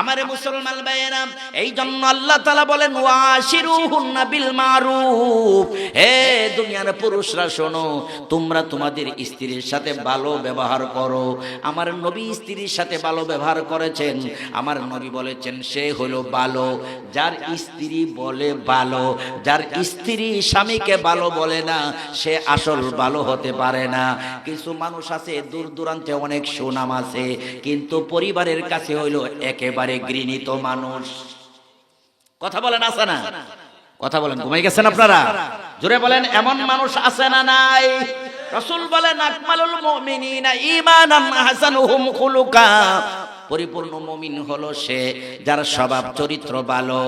আমারে মুসলমান ভাইয়েরা, এই জন্য আল্লাহ তাআলা বলেন ওয়াশিরুহুন্না বিল মারুফ। হে দুনিয়ার পুরুষরা শোনো, তোমরা তোমাদের স্ত্রীর সাথে ভালো ব্যবহার করো। আমার নবী স্ত্রীর সাথে ভালো ব্যবহার করেছেন। আমার নবী বলেছেন সে হলো ভালো যার স্ত্রী বলে ভালো। যার স্ত্রী স্বামীকে ভালো বলে না, সে আসল ভালো হতে পারে না। কিছু মানুষ আছে দূর দূরান্তে অনেক সুনাম আছে, কিন্তু পরিবারের কাছে হইলো একেবারে ঘৃণিত মানুষ। কথা বলেন আছে না? কথা বলেন, ঘুমাই গেছেন আপনারা? জোরে বলেন, এমন মানুষ আছে না নাই? রাসূল বলেন আকমালুল মুমিনিনা ঈমানান আহসানুহুম খুলুকা। পরিপূর্ণ মুমিন হলো সে যার স্বভাব চরিত্র ভালো,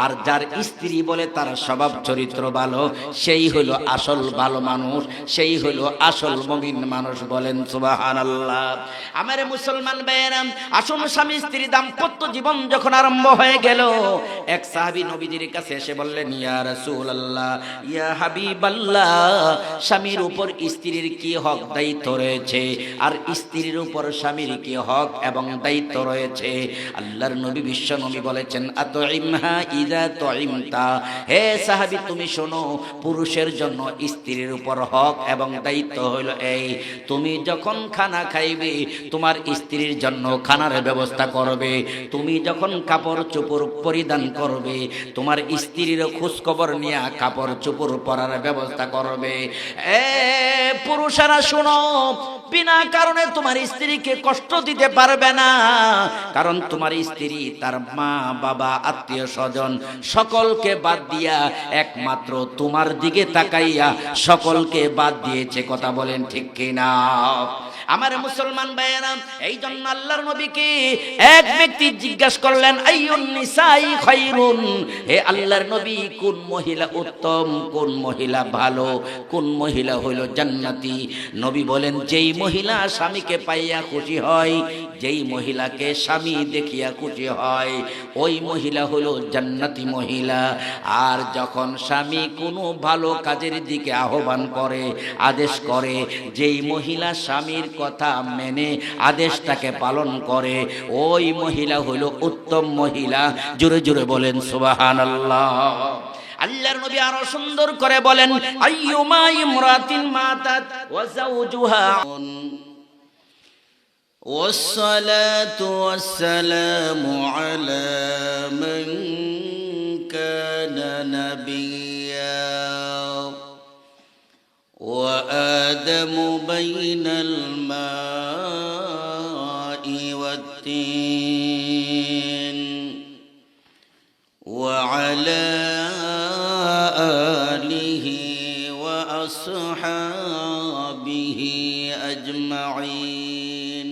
আর যার স্ত্রী বলে তার স্বভাব চরিত্র ভালো, সেই হলো আসল ভালো মানুষ, সেই হলো আসল মুমিন মানুষ। বলেন সুবহানাল্লাহ। আমারে মুসলমান ভাইয়েরা, আসল স্বামী স্ত্রী দাম্পত্য জীবন যখন আরম্ভ হয়ে গেল, এক সাহাবী নবীজির কাছে এসে বললেন ইয়া রাসূলুল্লাহ, ইয়া হাবিবাল্লাহ, স্বামীর উপর স্ত্রীর কি হক দায়িত্ব রয়েছে, আর স্ত্রীর উপর স্বামীর কি হক এবং দায়িত্ব রয়েছে? আল্লাহর নবী বিশ্ব নবী বলেছেন আতইমহা ইযা তুইমতা। হে সাহাবী, তুমি শোনো, পুরুষের জন্য স্ত্রীর উপর হক এবং দায়িত্ব হলো এই, তুমি যখন খানা খাইবে তোমার স্ত্রীর জন্য খানার ব্যবস্থা করবে। তুমি যখন কাপড় চোপড় পরিধান করবে, তোমার স্ত্রীর খোঁজ খবর নিয়ে কাপড় চোপড় পরার ব্যবস্থা করবে। পুরুষেরা শোনো, বিনা কারণে তোমার স্ত্রীকে কষ্ট দিতে পারবে না, কারণ তোমার স্ত্রী তার মা বাবা আত্মীয় স্বজন সকলকে বাদ দিয়া একমাত্র তোমার দিকে তাকাইয়া সকলকে বাদ দিয়েছে। কথা বলেন ঠিক কিনা? আমার মুসলমান ভাইয়েরা, এই জন্য আল্লাহর নবীকে এক ব্যক্তি জিজ্ঞাসা করলেন আইয়ুন নিসাই খায়রুন। হে আল্লাহর নবী, কোন মহিলা উত্তম, কোন মহিলা ভালো, কোন মহিলা হইল জান্নাতি? নবী বলেন যেই মহিলা স্বামীকে পাইয়া খুশি হয়, যেই মহিলাকে স্বামী দেখিয়া খুশি হয়, ওই মহিলা হলো জান্নাতি মহিলা। আর যখন স্বামী কোনো ভালো কাজের দিকে আহ্বান করে, আদেশ করে, যেই মহিলা স্বামীর কথা মেনে আদেশটাকে পালন করে, ওই মহিলা হলো উত্তম মহিলা। জোরে জোরে বলেন সুবহানাল্লাহ। আল্লাহর নবী আরো সুন্দর করে বলেন আইয়ুমা ইমরাতিন মাতাত ওয়া যাওজুহা والصلاة والسلام على من كان نبيا وآدم بين الماء والتين وعلى آله وأصحابه أجمعين.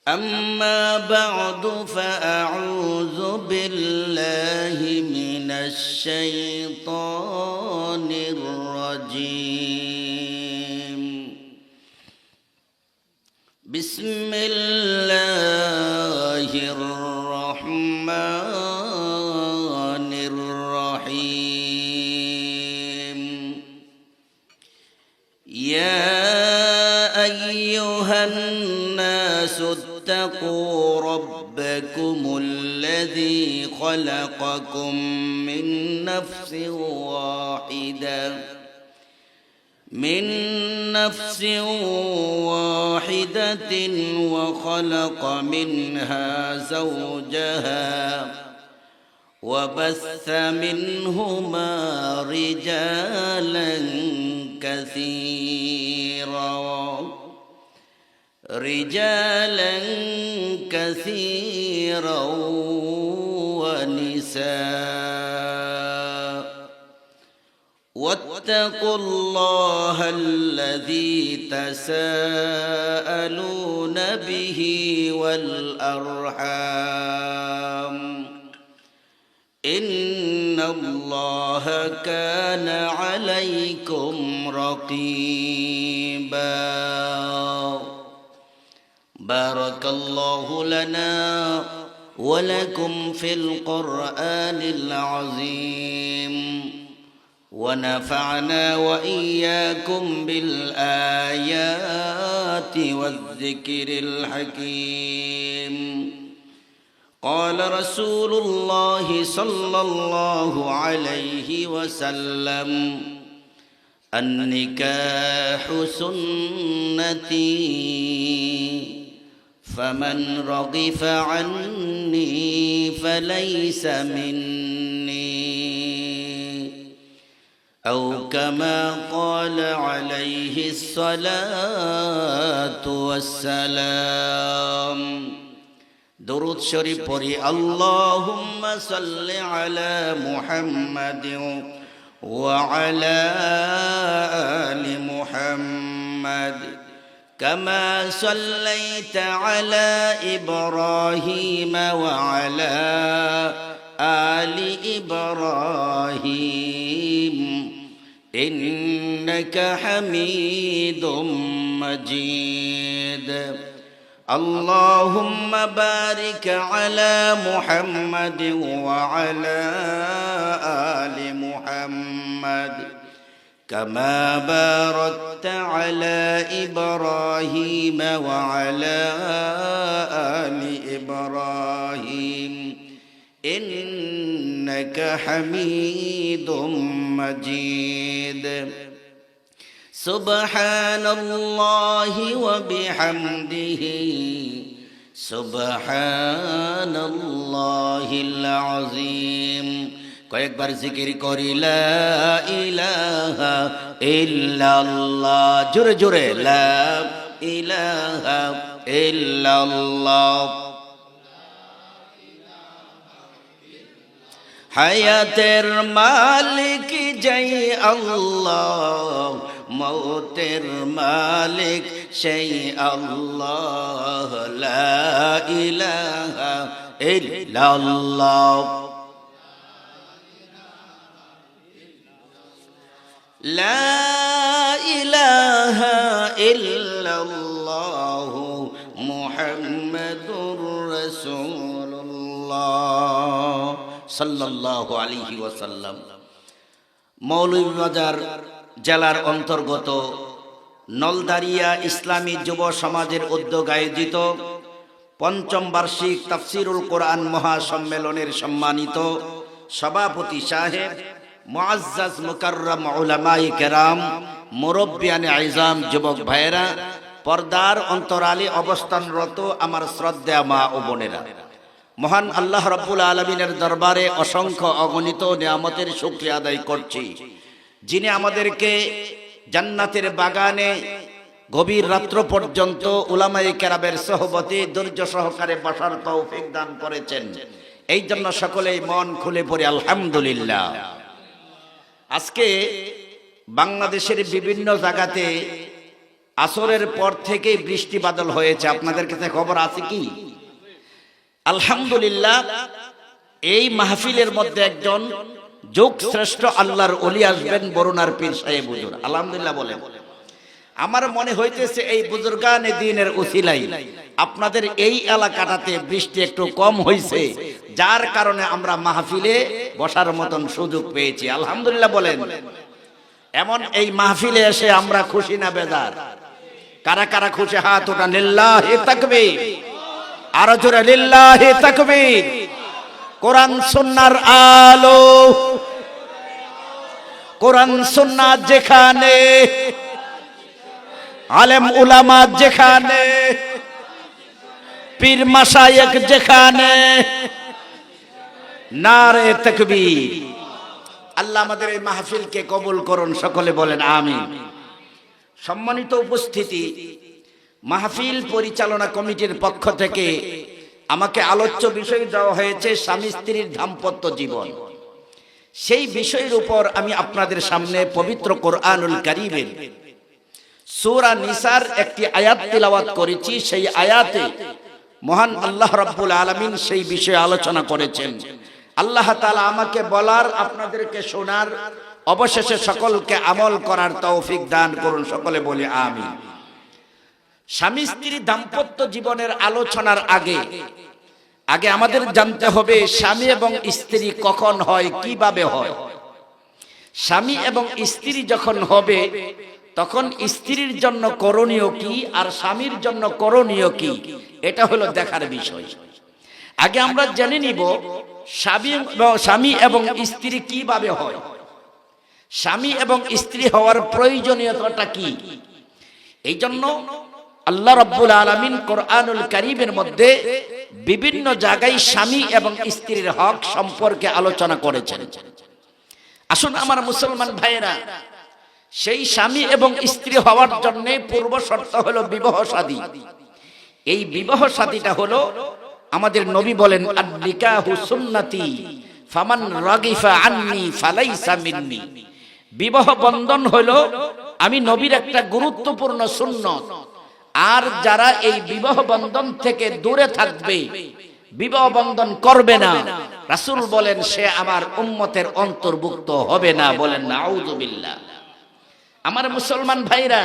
أما بعد فأعوذ بالله من الشيطان الرجيم. بسم الله الرحمن الرحيم. يا أيها الناس اتقوا ربكم الذي خلقكم من نفس واحدة وخلق منها زوجها وبث منهما رجالا كثيرا ونساء. واتقوا الله الذي تساءلون به والأرحام إن الله كان عليكم رقيبا. بارك الله لنا ولكم في القرآن العظيم ونفعنا وإياكم بالآيات والذكر الحكيم. قال رسول الله صلى الله عليه وسلم النكاح سنتي فمن رغف عني فليس مني أو كما قال عليه الصلاة والسلام درود شريف পড়ি اللهم صل على محمد وعلى آل محمد كما صليت على إبراهيم وعلى آل إبراهيم إنك حميد مجيد اللهم بارك على محمد وعلى آل محمد كما باركت على إبراهيم وعلى آل إبراهيم إنك حميد مجيد سبحان الله وبحمده سبحان الله العظيم কয়েকবার জিকির করি লা ইলাহা ইল্লাল্লাহ জোরে জোরে লা ইলাহা ইল্লাল্লাহ হায়াতের মালিক জয় আল্লাহ মৌতের মালিক সেই আল্লাহ লা ইলাহা ইল্লাল্লাহ লা ইলাহা ইল্লাল্লাহ মুহাম্মাদুর রাসূলুল্লাহ সাল্লাল্লাহু আলাইহি ওয়াসাল্লাম। মৌলভীবাজার জেলার অন্তর্গত নলদারিয়া ইসলামী যুব সমাজের উদ্যোগ আয়োজিত পঞ্চম বার্ষিক তাফসিরুল কোরআন মহাসম্মেলনের সম্মানিত সভাপতি সাহেব, মুআজ্জাজ মুকাররম উলামায়ে কেরাম, মুরব্বিয়ানে আইজাম, যুবক ভাইয়েরা, পর্দার অন্তরালে অবস্থানরত আমার শ্রদ্ধেয় মা ও বোনেরা, মহান আল্লাহ রাব্বুল আলামিনের দরবারে অসংখ্য অগণিত নিয়ামতের শুকরিয়া আদায় করছি, যিনি আমাদেরকে জান্নাতের বাগানে গভীর রাত্র পর্যন্ত উলামায়ে কেরামের সোহবতে ধৈর্য সহকারে বসার তৌফিক দান করেছেন। এই জন্য সকলেই মন খুলে পড়ে আলহামদুলিল্লাহ। আজকে বাংলাদেশের বিভিন্ন জায়গাতে আসরের পর থেকেই বৃষ্টি বাদল হয়েছে। আপনাদের কাছে খবর আছে কি? আলহামদুলিল্লাহ। এই মাহফিলের মধ্যে একজন যুগ শ্রেষ্ঠ আল্লাহর ওলি আসবেন, বরুণার পীর সাহেব হুজুর। আলহামদুলিল্লাহ বলেন। আমার মনে হইতেছে এই বুজুর্গানে দ্বীনের উসিলাই আপনাদের এই এলাকাটাতে বৃষ্টি একটু কম হয়েছে, যার কারণে আমরা মাহফিলে বসার মতন সুযোগ পেয়েছি। আলহামদুলিল্লাহ বলেন। এমন এই মাহফিলে এসে আমরা খুশি না বেজার? কারা কারা খুশি হাত ওঠা লিল্লাহি তাকবীর, আরো জোরে লিল্লাহি তাকবীর। কোরআন সুন্নাহর আলো, কোরআন সুন্নাহ যেখানে, আলেম উলামা যেখানে, পীর মাশায়েখ যেখানে, নারে তাকবীর। আল্লাহ আমাদের এই মাহফিলকে কবুল করুন, সকলে বলেন আমিন। সম্মানিত উপস্থিতি, মাহফিল পরিচালনা কমিটির পক্ষ থেকে আমাকে আলোচ্য বিষয় দেওয়া হয়েছে স্বামী স্ত্রীর দাম্পত্য জীবন। সেই বিষয়ের উপর আমি আপনাদের সামনে পবিত্র কোরআনুল কারীমের সূরা নিসার একটি আয়াত তিলাওয়াত করেছি। সেই আয়াতে মহান আল্লাহ রাব্বুল আলামিন সেই বিষয়ে আলোচনা করেছেন। আল্লাহ তাআলা আমাকে বলার, আপনাদেরকে শোনার, অবশেষে সকলকে আমল করার তৌফিক দান করুন, সকলে বলি আমিন। স্বামী স্ত্রী দাম্পত্য জীবনের আলোচনার আগে আমাদের জানতে হবে স্বামী এবং স্ত্রী কখন হয়, কিভাবে হয়। স্বামী এবং স্ত্রী যখন হবে তখন স্ত্রীর জন্য করণীয় কি আর স্বামীর জন্য করণীয় কি, এটা হলো দেখার বিষয়। আগে আমরা জেনে নিব স্বামী এবং স্ত্রী কিভাবে হয়, স্বামী এবং স্ত্রী হওয়ার প্রয়োজনীয়তাটা কি। এই জন্য আল্লাহ রাব্বুল আলামিন কোরআনুল কারীমের মধ্যে বিভিন্ন জায়গায় স্বামী এবং স্ত্রীর হক সম্পর্কে আলোচনা করেছেন। আসুন আমার মুসলমান ভাইয়েরা, সেই স্বামী এবং স্ত্রী হওয়ার জন্য পূর্ব শর্ত হলো বিবাহ শাদী। এই বিবাহ শাদীটা হলো আমাদের নবী বলেন, আন-নিকাহু সুন্নতি ফামান রাগিফা আন্নি ফালাইসা মিন্নি। বিবাহ বন্ধন হলো আমি নবীর একটা গুরুত্বপূর্ণ সুন্নত। আর যারা এই বিবাহ বন্ধন থেকে দূরে থাকবে, বিবাহ বন্ধন করবে না, রাসূল বলেন সে আমার উম্মতের অন্তর্ভুক্ত হবে না। বলেন নাউযুবিল্লাহ। আমার মুসলমান ভাইরা,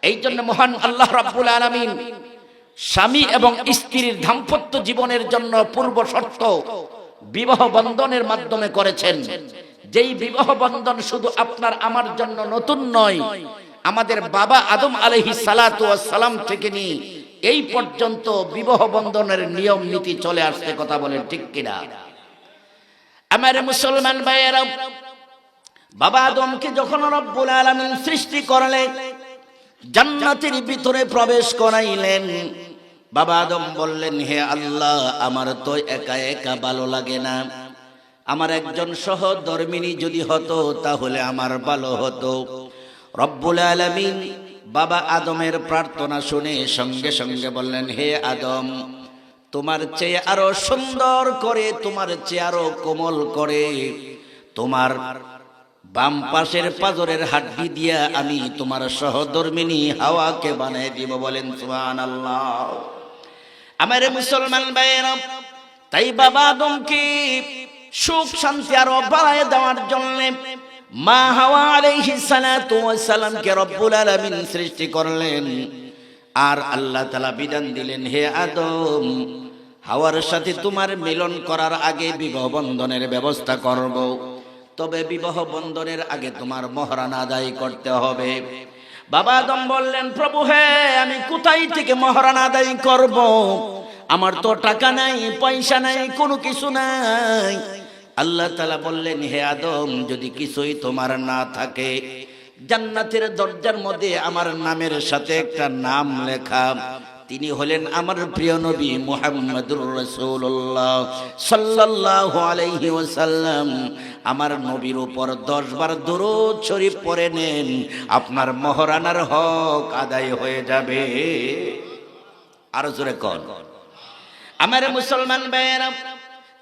এই জন্য মহান আল্লাহ রাব্বুল আলামিন স্বামী এবং স্ত্রীর দাম্পত্য জীবনের জন্য পূর্ব শর্ত বিবাহ বন্ধনের মাধ্যমে করেছেন। যেই বিবাহ বন্ধন শুধু আপনার আমার জন্য নতুন নয়, আমাদের বাবা আদম আলাইহিস সালাতু ওয়াস সালাম থেকে নিয়ে এই পর্যন্ত বিবাহ বন্ধনের নিয়ম নীতি চলে আসছে। কথা বলেন ঠিক কিনা? আমার মুসলমান ভাইয়েরা, বাবা আদমকে যখন রব্বুল আলামিন সৃষ্টি করলেন, জান্নাতের ভিতরে প্রবেশ করাইলেন, বাবা আদম বললেন, হে আল্লাহ, আমার তো একা একা ভালো লাগে না, আমার একজন সহধর্মিণী যদি হতো তাহলে আমার ভালো হতো। রব্বুল আলামিন বাবা আদমের প্রার্থনা শুনে সঙ্গে সঙ্গে বললেন, হে আদম, তোমার চেয়ে আরো সুন্দর করে, তোমার চেয়ে আরো কোমল করে তোমার বাম পাশের পাজরের হাড্ডি দিয়া আমি তোমার সহধর্মিণী হাওয়াকে বানিয়ে দিব। বলেন সুবহানাল্লাহ। আমার মুসলমান ভাইয়েরা, তাই বাবা আদমকে সুখ শান্তি আরো বাড়ায় দেওয়ার জন্য মা হাওয়া আলাইহিস সালাতু ওয়াস সালামকে রব্বুল আলামিন সৃষ্টি করলেন। আর আল্লাহ তাআলা বিধান দিলেন, হে আদম, হাওয়ার সাথে তোমার মিলন করার আগে বিবাহ বন্ধনের ব্যবস্থা করব, তবে বিবাহ বন্ধনের আগে তোমার মহরানা আদায় করতে হবে। বাবা আদম বললেন, প্রভু হে, আমি কোথায় থেকে মহরানা আদায় করব? আমার তো টাকা নাই, পয়সা নাই, কোনো কিছু নাই। আল্লাহ তাআলা বললেন, হে আদম, যদি কিছুই তোমার না থাকে, জান্নাতের দরজার মধ্যে আমার নামের সাথে একটা নাম লেখা। তিনি হলেন আমার প্রিয় নবী মুহাম্মদুর রাসূলুল্লাহ সাল্লাল্লাহু আলাইহি ওয়াসাল্লাম। আমার নবীর উপর 10 বার দরুদ শরীফ পড়ে নেন, আপনার মহরানার হক আদায় হয়ে যাবে। আর জোরে কোন। আমার মুসলমান ভাইয়েরা,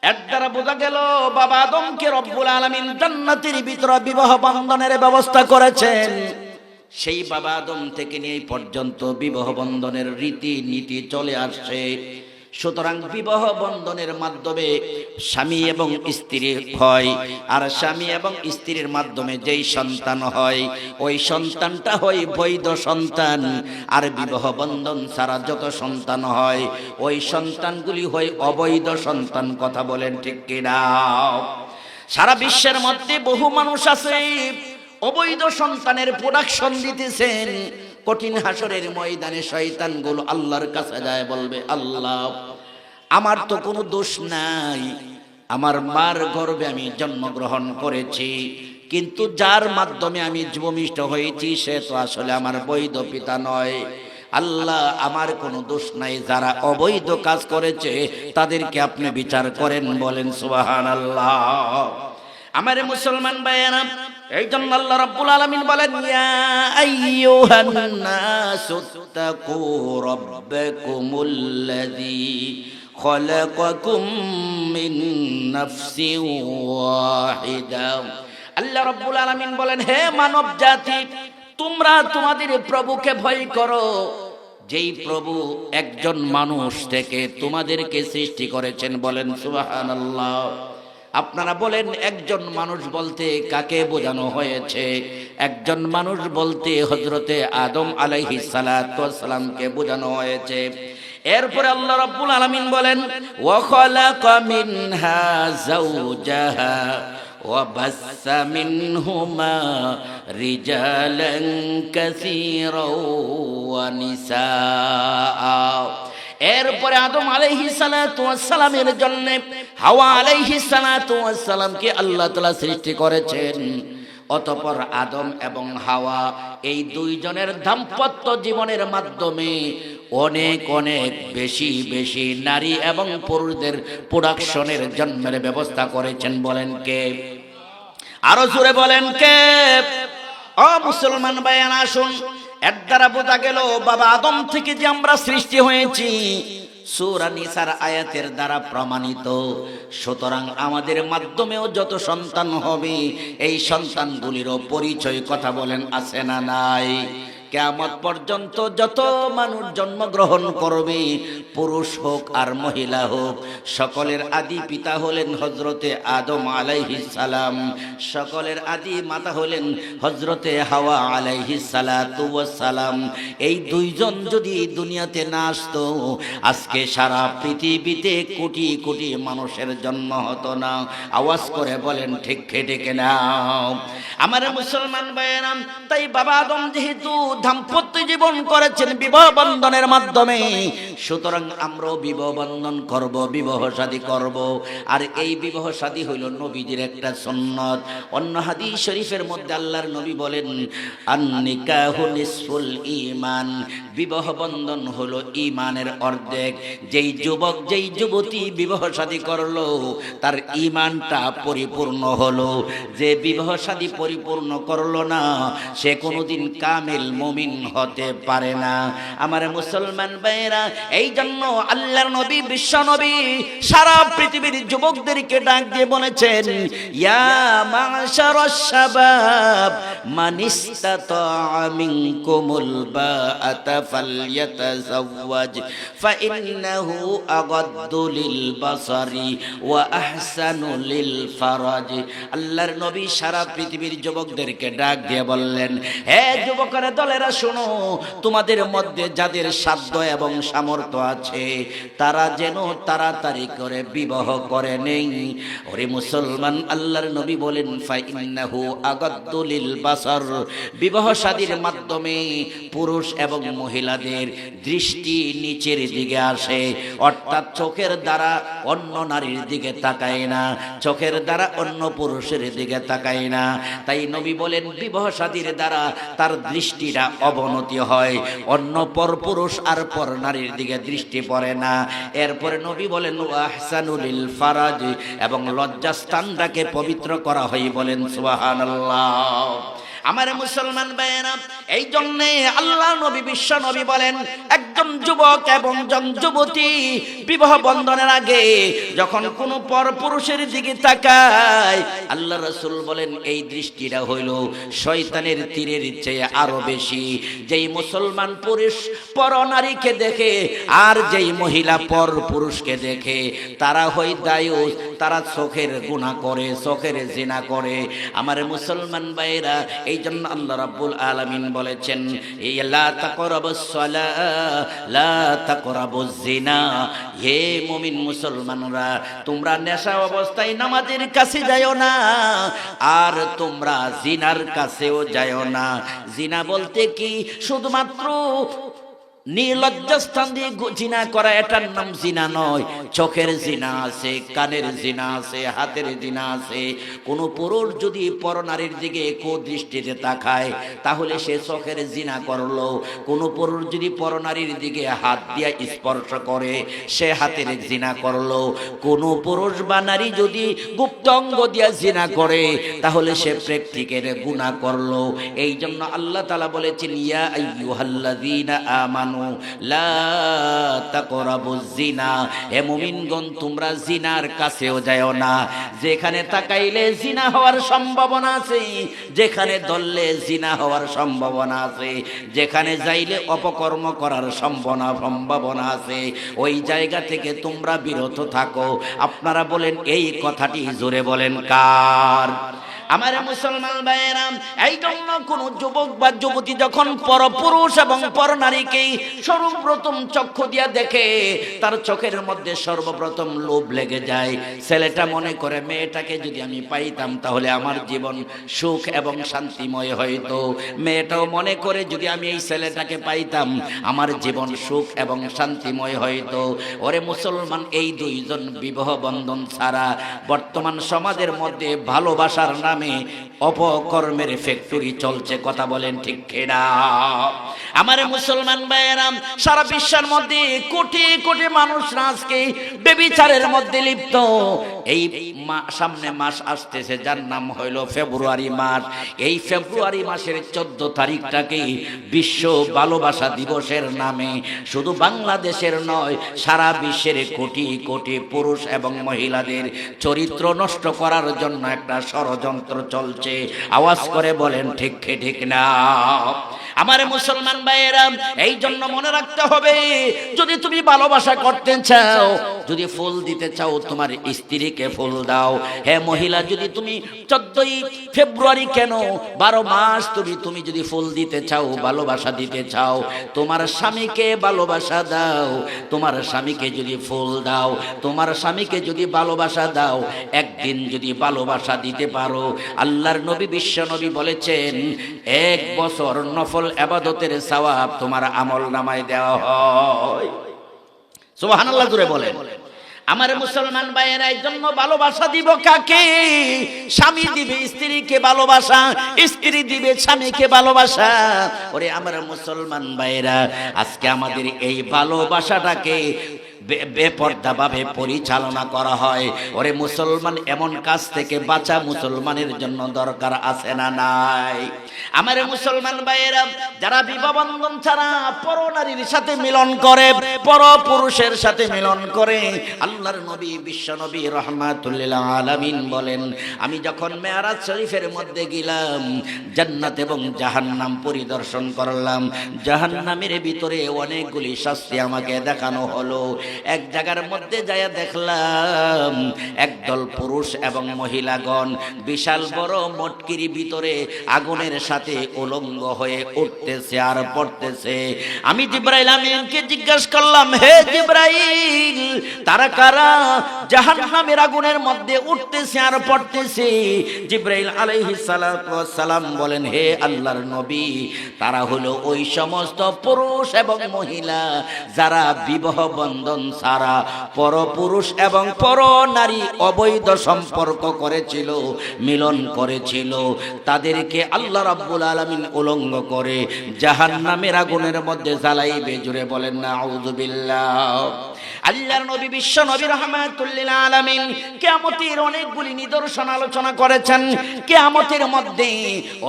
এর দ্বারা বোঝা গেল বাবা আদমকে রব্বুল আলামিন জান্নাতের ভিতরে বিবাহ বন্ধনের ব্যবস্থা করেছেন। সেই বাবা আদম থেকে নিয়ে এই পর্যন্ত বিবাহ বন্ধনের রীতি নীতি চলে আসছে। সুতরাং বিবাহ বন্ধনের মাধ্যমে স্বামী এবং স্ত্রী হয়, আর স্বামী এবং স্ত্রীর মাধ্যমে যেই সন্তান হয়, ওই সন্তানটা হয় বৈধ সন্তান। আর বিবাহ বন্ধন ছাড়া যত সন্তান হয়, ওই সন্তানগুলি হয় অবৈধ সন্তান। কথা বলেন ঠিক কিনা? সারা বিশ্বের মধ্যে বহু মানুষ আছে অবৈধ সন্তানের প্রোডাকশন দিতেছেন। কঠিন হাসরের ময়দানে শয়তানগুলো আল্লাহর কাছে যায়, বলবে, আল্লাহ, আমার তো কোনো দোষ নাই, আমার মার গর্ভে আমি জন্মগ্রহণ করেছি, কিন্তু যার মাধ্যমে আমি ভূমিষ্ঠ হয়েছি সে তো আসলে আমার বৈধ পিতা নয়। আল্লাহ, আমার কোনো দোষ নাই, যারা অবৈধ কাজ করেছে তাদেরকে আপনি বিচার করেন। বলেন সুবহানাল্লাহ। আমার মুসলমান ভাইয়েরা, এই জন্য আল্লাহ রাব্বুল আলামিন বলেন, ইয়া আইয়ুহান নাসুত্তাকু রাব্বাকুমুল্লাযী খালাকাকুম মিন নাফসিন ওয়াহিদা। আল্লাহ রাব্বুল আলামিন বলেন, হে মানব জাতি, তোমরা তোমাদের প্রভুকে ভয় করো, যেই প্রভু একজন মানুষ থেকে তোমাদেরকে সৃষ্টি করেছেন। বলেন সুবহানাল্লাহ। আপনারা বলেন, একজন মানুষ বলতে কাকে বোঝানো হয়েছে? একজন মানুষ বলতে হযরতে আদম আলাইহিস সালাতু ওয়াস সালামকে বোঝানো হয়েছে। এরপরে আল্লাহ রাব্বুল আলামিন বলেন, ওয়া খালাকা মিনহা যাওজাহা ওয়া বাসসা মিনহুমা রিজালান কাসীরাও ওয়া নিসা। এরপরে আদম আলাইহিস সালাতু ওয়াস সালামের জন্য হাওয়া আলাইহিস সালাতু ওয়াস সালামকে আল্লাহ তাআলা সৃষ্টি করেছেন। অতঃপর আদম এবং হাওয়া এই দুইজনের দাম্পত্য জীবনের মাধ্যমে অনেক অনেক বেশি বেশি নারী এবং পুরুষদের প্রোডাকশনের জন্মের ব্যবস্থা করেছেন। বলেন কে? আরো জোরে বলেন কে? ও মুসলমান ভাইয়েরা, আসুন, এর দ্বারা বোঝা গেল বাবা আদম থেকে যে আমরা সৃষ্টি হয়েছি, সূরা নিসার আয়াতের দ্বারা প্রমাণিত। সুতরাং আমাদের মাধ্যমেও যত সন্তান হবে, এই সন্তানগুলিরও পরিচয়, কথা বলেন, আছে না নাই? কিয়ামত পর্যন্ত যত মানুষ জন্মগ্রহণ করবে, পুরুষ হোক আর মহিলা হোক, সকলের আদি পিতা হলেন হযরতে আদম আলাইহিস সালাম, সকলের আদি মাতা হলেন হযরতে হাওয়া আলাইহিস সালাতু ওয়াস সালাম। এই দুইজন যদি দুনিয়াতে না আসতো, আজকে সারা পৃথিবীতে কোটি কোটি মানুষের জন্ম হতো না। আওয়াজ করে বলেন ঠিক ঠিক না? আমার মুসলমান ভাইয়েরা, তাই বাবা আদম যেহেতু দাম্পত্য জীবন করেছেন বিবাহ বন্ধনের মাধ্যমে, সুতরাং আমরাও বিবাহ বন্ধন করব, বিবাহ শাদী করব। আর এই বিবাহ শাদী হইল নবীজির একটা সুন্নাত। অন্য হাদিস শরীফের মধ্যে আল্লাহর নবী বলেন, আন-নিকাহু নিসফুল ঈমান, বিবাহ বন্ধন হলো ঈমানের অর্ধেক। যেই যুবক যেই যুবতী বিবাহ শাদী করলো, তার ঈমানটা পরিপূর্ণ হলো। যে বিবাহ শাদী পরিপূর্ণ করলো না, সে কোনোদিন কামিল মুমিন হতে পারে না। আমার মুসলমান ভাইরা, এই জন্য আল্লাহর নবী, বিশ্ব নবী সারা পৃথিবীর যুবকদেরকে ডাক দিয়ে বলেছেন, ইয়া মা'শারাশ শাবাব মান ইসতাতা মিনকুমুল বাআতা ফালইয়াতাযাওয়াজ ফাইন্নাহু আগাদ্দু লিল বাসারি ওয়া আহসানু লিল ফারাজ। আল্লাহর নবী সারা পৃথিবীর যুবকদেরকে ডাক দিয়ে বললেন, হে যুবকেরা দলেরা, শোনো, তোমাদের মধ্যে যাদের সাধ্য এবং সামর্থ্য আছে, তারা যেন তাড়াতাড়ি করে বিবাহ করে নেই। ওরে মুসলমান, আল্লাহর নবী বলেন, ফাইন্নাহু আগাদ্দু লিল বাসার, বিবাহ শাদীর মাধ্যমে পুরুষ এবং মহিলাদের দৃষ্টি নিচের দিকে আসে, অর্থাৎ চোখের দ্বারা অন্য নারীর দিকে তাকায় না, চোখের দ্বারা অন্য পুরুষের দিকে তাকায় না। তাই নবী বলেন, বিবাহ শাদীর দ্বারা তার দৃষ্টিটা অবনতি হয়, অন্য পর পুরুষ আর পর নারীর দিকে দৃষ্টি পড়ে না। এরপরে নবী বলেন, ওয়া আহসানু লিল ফারাজ, এবং লজ্জাস্থানটাকে পবিত্র করা হয়। বলেন সুবহানাল্লাহ। আমার মুসলমান ভাইয়েরা, এই জন্য আল্লাহ নবী, বিশ্ব নবী বলেন, একজন যুবক এবং একজন যুবতী বিবাহ বন্ধনের আগে যখন কোন পর পুরুষের দিকে তাকায়, আল্লাহ রাসূল বলেন, এই দৃষ্টিটা হইল শয়তানের তীরের চেয়ে আরো বেশি। যেই মুসলমান পুরুষ পর নারীকে দেখে আর যেই মহিলা পর পুরুষকে দেখে, তারা হয় দায়ুস, তারা চোখের গুনাহ করে, চোখের জিনা করে। আমার মুসলমান ভাইয়েরা, এই জন্য আল্লাহ রাব্বুল আলামিন বলেছেন, লা তাকরাবুস সালাহ লা তাকরাবুজ জিনা। হে মুমিন মুসলমানরা, তোমরা নেশা অবস্থায় নামাজের কাছে যাও না, আর তোমরা জিনার কাছেও যাও না। জিনা বলতে কি শুধুমাত্র নির্লজ্জা স্থান দিয়ে জিনা করা, এটার নাম জিনা নয়। চোখের জিনা আছে, কানের জিনা আছে, হাতের জিনা আছে। কোন পুরুষ যদি পরনারীর দিকে কুদৃষ্টিতে তাকায়, তাহলে সে চোখের জিনা করলো। কোন পুরুষ যদি পরনারীর দিকে হাত দিয়ে স্পর্শ করে, সে হাতের জিনা করলো। কোন পুরুষ বা নারী যদি গুপ্ত অঙ্গ দিয়ে জিনা করে, তাহলে সে প্র্যাকটিকের গুনাহ করলো। এই জন্য আল্লাহ তাআলা বলেছেন, ইয়া আইয়ুহাল্লাযীনা আমানু লা তাকরাবুজ জিনা, হে মুমিনগণ, তোমরা জিনার কাছেও যাও না। যেখানে তাকাইলে জিনা হওয়ার সম্ভাবনা আছে, যেখানে ধরলে জিনা হওয়ার সম্ভাবনা আছে, যেখানে যাইলে অপকর্ম করার সম্ভাবনা আছে, ওই জায়গা থেকে তোমরা বিরত থাকো। আপনারা বলেন, এই কথাটি জোরে বলেন কার? আমার মুসলমান ভাইয়েরা, এই জন্য কোন যুবক বা যুবতী যখন পরপুরুষ এবং পরনারীকে সর্বপ্রথম চক্ষু দিয়া দেখে, তার চোখের মধ্যে সর্বপ্রথম লোভ লেগে যায়। ছেলেটা মনে করে মেয়েটাকে যদি আমি পাইতাম তাহলে আমার জীবন সুখ এবং শান্তিময় হইতো। মেয়েটাও মনে করে যদি আমি এই ছেলেটাকে পাইতাম আমার জীবন সুখ এবং শান্তিময় হইতো। ওরে মুসলমান, এই দুইজন বিবাহ বন্ধন ছাড়া বর্তমান সমাজের মধ্যে ভালোবাসার নামে অপকর্মের ফ্যাক্টরি চলছে। কথা বলেন ঠিক কিনা? আমার মুসলমান ভাইয়েরা, সারা বিশ্বের মধ্যে কোটি কোটি মানুষ আজকে ব্যভিচারের মধ্যে লিপ্ত। এই সামনে মাস আসতেছে যার নাম হইল ফেব্রুয়ারি মাস। এই ফেব্রুয়ারি মাসের 14 তারিখটাকে বিশ্ব ভালোবাসা দিবসের নামে শুধু বাংলাদেশের নয়, সারা বিশ্বের কোটি কোটি পুরুষ এবং মহিলাদের চরিত্র নষ্ট করার জন্য একটা ষড়যন্ত্র চলছে। আওয়াজ করে বলেন ঠিক ঠিক না? আমার মুসলমান ভাইয়েরা, এই জন্য মনে রাখতে হবে, যদি তুমি ভালোবাসা করতে চাও, যদি ফুল দিতে চাও তোমার স্ত্রীকে ফুল দাও। হে মহিলা, যদি তুমি 14ই ফেব্রুয়ারি কেন 12 মাস তুমি যদি ফুল দিতে চাও, ভালোবাসা দিতে চাও, তোমার স্বামীকে ভালোবাসা দাও। তোমার স্বামীকে যদি ফুল দাও, তোমার স্বামীকে যদি ভালোবাসা দাও, একদিন যদি ভালোবাসা দিতে পারো, আল্লাহর নবী বিশ্ব নবী বলেছেন 1 বছর নফল ইবাদতের সওয়াব তোমার আমল নামায় দেওয়া হয়। সুবহানাল্লাহ জোরে বলেন। আমার মুসলমান ভাইয়েরা, এই জন্য ভালোবাসা দিব কাকে? স্বামী দিবে স্ত্রীকে ভালোবাসা, স্ত্রী দিবে স্বামীকে ভালোবাসা। ওরে আমার মুসলমান ভাইয়েরা, আজকে আমাদের এই ভালোবাসাটাকে বেপরদা ভাবে পরিচালনা করা হয়। ওরে মুসলমান, এমন কাজ থেকে বাঁচা মুসলমানের জন্য দরকার আছে না নাই? আমার মুসলমান ভাইয়েরা, যারা বিবাহ বন্ধন ছাড়া পরনারীর সাথে মিলন করে, পরপুরুষের সাথে মিলন করে, আল্লাহর নবী বিশ্ব নবী রাহমাতুল লিল আলামিন বলেন, আমি যখন মেরাজ শরীফের মধ্যে গেলাম, জান্নাত এবং জাহান্নাম পরিদর্শন করলাম। জাহান্নামের ভিতরে অনেকগুলি শাস্তি আমাকে দেখানো হলো। এক জায়গার মধ্যে যায়া দেখলাম একদল পুরুষ এবং মহিলাগণ বিশাল বড় মটকির ভিতরে আগুনের সাথে উলঙ্গ হয়ে উঠতেছে আর পড়তেছে। আমি জিবরাইল আমিনকে জিজ্ঞাসা করলাম, হে জিবরাইল, তারা কারা জাহান্নামের আগুনের মধ্যে উঠতেছে আর পড়তেছে? জিবরাইল আলাইহিস সালাতু ওয়াস সালাম বলেন, হে আল্লাহর নবী, তারা হলো ওই সমস্ত পুরুষ এবং মহিলা যারা বিবাহ বন্ধন ছাড়া পরপুরুষ এবং পরনারী অবৈধ সম্পর্ক করেছিল, মিলন করেছিল। তাদেরকে আল্লাহ রাব্বুল আলামিন উলঙ্গ করে জাহান্নামের আগুনের মধ্যে জ্বালাইবে। জুড়ে বলেন নাউযুবিল্লাহ। আল্লাহর নবী বিশ্ব নবী রাহমাতুল লিল আলামিন কিয়ামতের অনেকগুলি নিদর্শন আলোচনা করেছেন। কিয়ামতের মধ্যে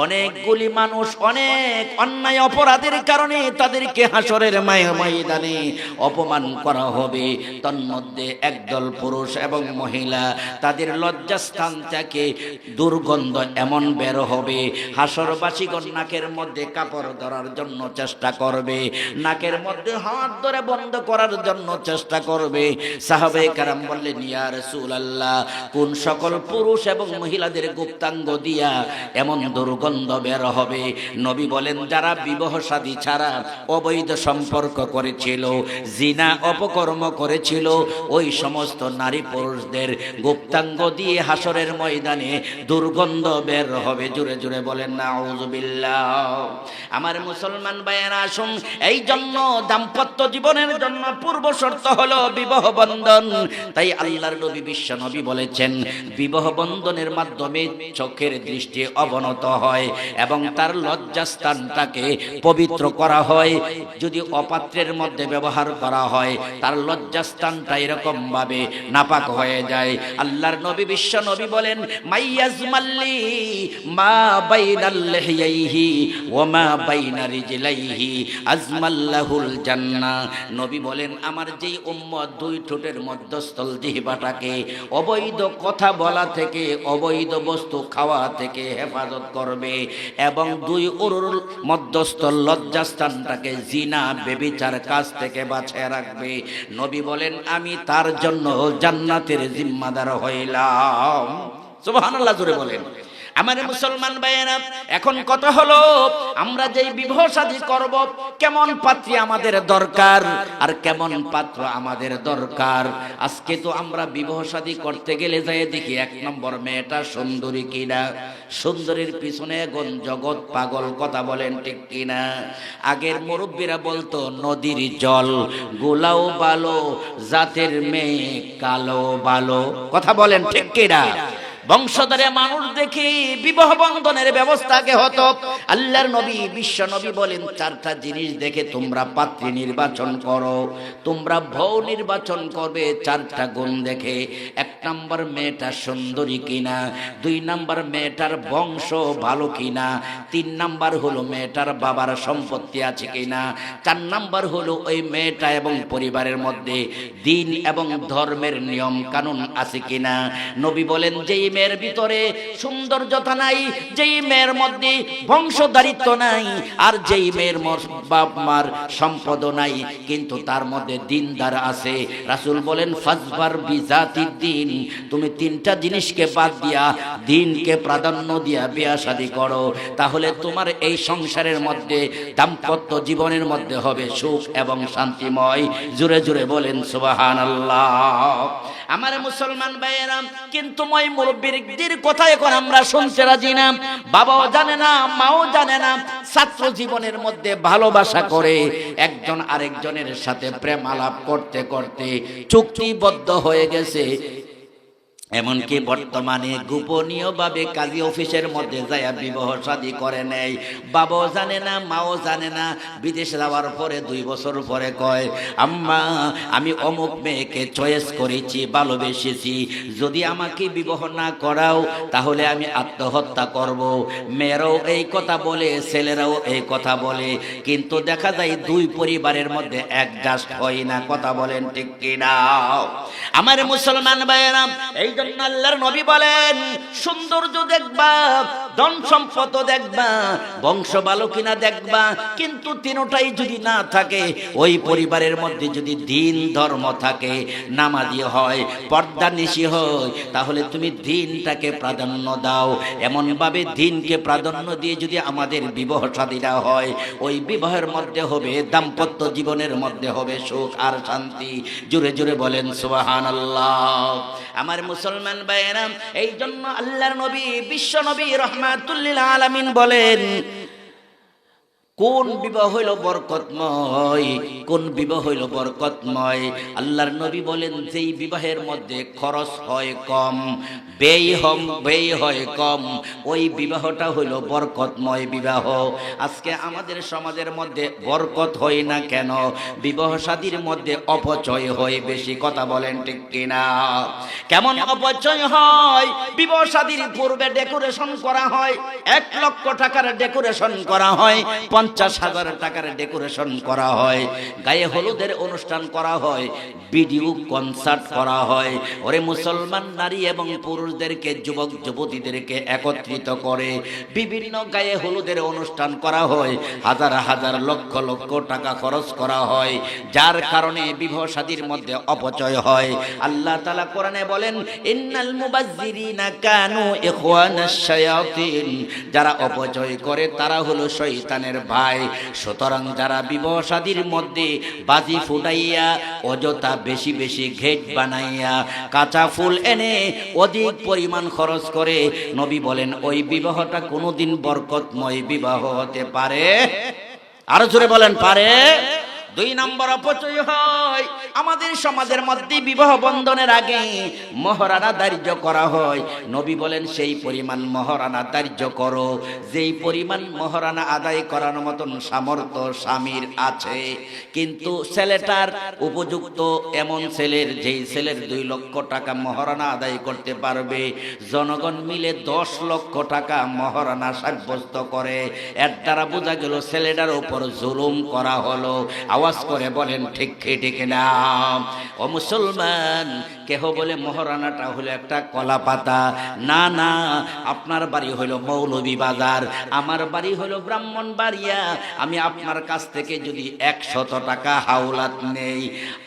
অনেকগুলি মানুষ অনেক অন্যায় অপরাধের কারণে তাদেরকে হাসরের ময়দানে অপমান করা হবে। তন্মধ্যে একদল পুরুষ এবং মহিলা, তাদের লজ্জাস্থান থেকে দুর্গন্ধ এমন বের হবে, হাসরবাসীগণ নাকের মধ্যে কাপড় ধরার জন্য চেষ্টা করবে, নাকের মধ্যে হাত ধরে বন্ধ করার জন্য চেষ্টা করবে। সাহাবায়ে কেরাম বললেন, ইয়া রাসূলুল্লাহ, কোন সকল পুরুষ এবং মহিলাদের গুপ্তাঙ্গ দিয়া এমন দুর্গন্ধ বের হবে? নবী বলেন, যারা বিবাহ শাদী ছাড়া অবৈধ সম্পর্ক করেছিল, জিনা অপকর্ম করেছিল, ওই সমস্ত নারী পুরুষদের গুপ্তাঙ্গ দিয়ে হাসরের ময়দানে দুর্গন্ধ বের হবে। জুড়ে জুড়ে বলেন নাউযুবিল্লাহ। আমার মুসলমান ভাইয়েরা, আসুন, এই জন্য দাম্পত্য জীবনের জন্য পূর্ব শর্ত হলো বিবাহ বন্ধন। তাই আল্লাহর নবী বিশ্ব নবী বলেছেন, বিবাহ বন্ধনের মাধ্যমে চোখের দৃষ্টি অবনত হয় এবং তার লজ্জাস্থানটাকে পবিত্র করা হয়। যদি অপাত্রের মধ্যে ব্যবহার করা হয়, তার লজ্জাস্থানটা এরকম ভাবে নাপাক হয়ে যায়। আল্লাহর নবী বিশ্ব নবী বলেন, মাইয়াজমাল্লি মা বাইনাল লিহিয়াইহি ওয়া মা বাইনা রিজলাইহি আজমাল্লাহুল জান্নাহ। নবী বলেন, আমার যেই উম্মত দুই ঠোঁটের মধ্যস্থল জিহ্বাটাকে অবৈধ কথা বলা থেকে, অবৈধ বস্তু খাওয়া থেকে হেফাজত করবে এবং দুই উরুর মধ্যস্থল লজ্জাস্থানটাকে জিনা বেবিচার কাজ থেকে বাঁচিয়ে রাখবে, নবী বলেন, আমি তার জন্য জান্নাতের জিম্মাদার হইলাম। সুবহানাল্লাহ জোরে বলেন। আমার মুসলমান ভাইয়েরা, এখন কথা হলো আমরা যেই বিবাহ শাদী করব, কেমন পাত্রী আমাদের দরকার আর কেমন পাত্র আমাদের দরকার। আজকে তো আমরা বিবাহ শাদী করতে গেলে যাই দেখি এক নম্বর মেয়েটা সুন্দরী কিনা, সুন্দরীর পিছনে এখন জগৎ পাগল, কথা বলেন ঠিক কিনা। আগের মুরব্বীরা বলতো নদীর জল গোলাও ভালো, জাতের মেয়ে কালো ভালো, কথা বলেন ঠিক কিনা। বংশধরে মানুষ দেখি বিবাহ বন্ধনের ব্যবস্থা আগে হতো। আল্লাহর নবী বিশ্ব নবী বলেন চারটা জিনিস দেখে তোমরা পাত্রী নির্বাচন করো, তোমরা বউ নির্বাচন করবে চারটা গুণ দেখে। এক নাম্বার মেয়েটা সুন্দরী কিনা, দুই নাম্বার মেয়েটার বংশ ভালো কিনা, তিন নাম্বার হলো মেয়েটার বাবার সম্পত্তি আছে কিনা, চার নাম্বার হলো ওই মেয়েটা এবং পরিবারের মধ্যে দিন এবং ধর্মের নিয়ম কানুন আছে কিনা। নবী বলেন যেই মেয়ের ভিতরে সৌন্দর্যতা নাই, যেই মেয়ের মধ্যে বংশধারিত্ব নাই, আর যেই মেয়ের বাপ মার সম্পদ নাই কিন্তু তার মধ্যে দিনদার আছে, রাসূল বলেন ফাজবার বিজাতিদ দ্বীন, তুমি তিনটা জিনিসকে বাদ দিয়া দিনকে প্রাধান্য দিয়া বিয়ে শাদী করো, তাহলে তোমার এই সংসারের মধ্যে দাম্পত্য জীবনের মধ্যে হবে সুখ এবং শান্তিময়। জোরে জোরে বলেন সুবহানাল্লাহ। আমার মুসলমান ভাইয়েরা, কিন্তু মই মুরব্বিদের কথা এখন আমরা শুনতে রাজি না। বাবাও জানে না, মাও জানে না। ছাত্র জীবনের মধ্যে ভালোবাসা করে একজন আরেকজনের সাথে প্রেম আলাপ করতে করতে চুক্তিবদ্ধ হয়ে গেছে। এমনকি বর্তমানে গোপনীয় ভাবে কাজী অফিসের মধ্যে যায় বিবাহ শাদী করে নেয়। বাবাও জানে না, মাও জানে না। বিদেশে যাওয়ার পরে 2 বছর পরে কয়, আম্মা আমি অমুক মেয়েকে চয়েস করেছি, ভালোবেসেছি, যদি আমাকে বিবাহ না করাও তাহলে আমি আত্মহত্যা করব। মেয়েরাও এই কথা বলে, ছেলেরাও এই কথা বলে, কিন্তু দেখা যায় 2 পরিবারের মধ্যে অ্যাডজাস্ট হয় না, কথা বলেন ঠিক কিনা। আমার মুসলমান ভাইয়েরা, এই জন্য আল্লাহর নবী বলেন সৌন্দর্য দেখবা, ধন সম্পদ দেখবা, বংশ ভালো কিনা দেখবা, কিন্তু তিনটাই যদি না থাকে, ওই পরিবারের মধ্যে যদি দিন ধর্ম থাকে, নামাজি হয়, পর্দানিশী হয়, তাহলে তুমি দিনটাকে প্রাধান্য দাও। এমন ভাবে দিনকে প্রাধান্য দিয়ে যদি আমাদের বিবাহ শাদীটা হয়, ওই বিবাহের মধ্যে হবে দাম্পত্য জীবনের মধ্যে হবে সুখ আর শান্তি। জোরে জোরে বলেন সুবহানাল্লাহ। আমার মুসলমান ভাইয়েরা, এই জন্য আল্লাহর নবী বিশ্ব নবী রাহমাতুল লিল আলামিন বলেন কোন বিবাহ হইল বরকতময়, কোন বিবাহ হইল বরকতময়। আল্লাহর নবী বলেন যেই বিবাহের মধ্যে খরচ হয় কম, ব্যয় হয় কম, ওই বিবাহটা হইল বরকতময় বিবাহ। আজকে আমাদের সমাজের মধ্যে বরকত হয় না কেন? বিবাহ শাদীর মধ্যে অপচয় হয় বেশি, কথা বলেন ঠিক কিনা। কেমন অপচয় হয়? বিবাহ শাদীর পূর্বে ডেকোরেশন করা হয়, 1 লক্ষ টাকার ডেকোরেশন করা হয়, 50,000 টাকার ডেকোরেশন করা হয়, গায়ে হলুদের অনুষ্ঠান করা হয়, ভিডিও কনসার্ট করা হয়। ওরে মুসলমান নারী এবং পুরুষদেরকে, যুবক যুবতীদেরকে একত্রিত করে বিভিন্ন গায়ে হলুদের অনুষ্ঠান করা হয়, হাজার হাজার লক্ষ লক্ষ টাকা খরচ করা হয়, যার কারণে বিবাহ শাদীর মধ্যে অপচয় হয়। আল্লাহ তাআলা কোরআনে বলেন ইন্নাল মুবাজ্জিরিনা কানু ইখওয়ানাশ শায়াতিন, যারা অপচয় করে তারা হলো শয়তানের ভাই। সুতরাং যারা বিবাহ শাদীর মধ্যে বাজি ফুটাইয়া, অযথা বেশি বেশি ঘেট বানাইয়া, কাঁচা ফুল এনে অধিক পরিমাণ খরচ করে, নবী বলেন ওই বিবাহটা কোনোদিন বরকতময় বিবাহ হতে পারে। আরো জোরে বলেন পারে। 2 নম্বর অপচয় হয় আমাদের সমাজের মধ্যে বিবাহ বন্ধনের আগে মহারানা ধার্য করা হয়। নবী বলেন সেই পরিমাণ মহারানা ধার্য করো যেই পরিমাণ মহারানা আদায় করার মতন সামর্থ্য স্বামীর আছে, কিন্তু ছেলেটার উপযুক্ত এমন ছেলের, যেই ছেলের 2 লক্ষ টাকা মহারানা আদায় করতে পারবে, জনগণ মিলে 10 লক্ষ টাকা মহারানা সাব্যস্ত করে। এর দ্বারা বোঝা গেল ছেলেটার উপর জুলুম করা হলো। আওয়াজ করে বলেন ঠিক ঠিক না? ও মুসলমান, কেহ বলে মহারানাটা হলো একটা কলা পাতা। না না, আপনার বাড়ি হলো মৌলভীবাজার, আমার বাড়ি হলো ব্রাহ্মণবাড়িয়া। আমি আপনার কাছ থেকে যদি 100 টাকা হাওলাত নেই,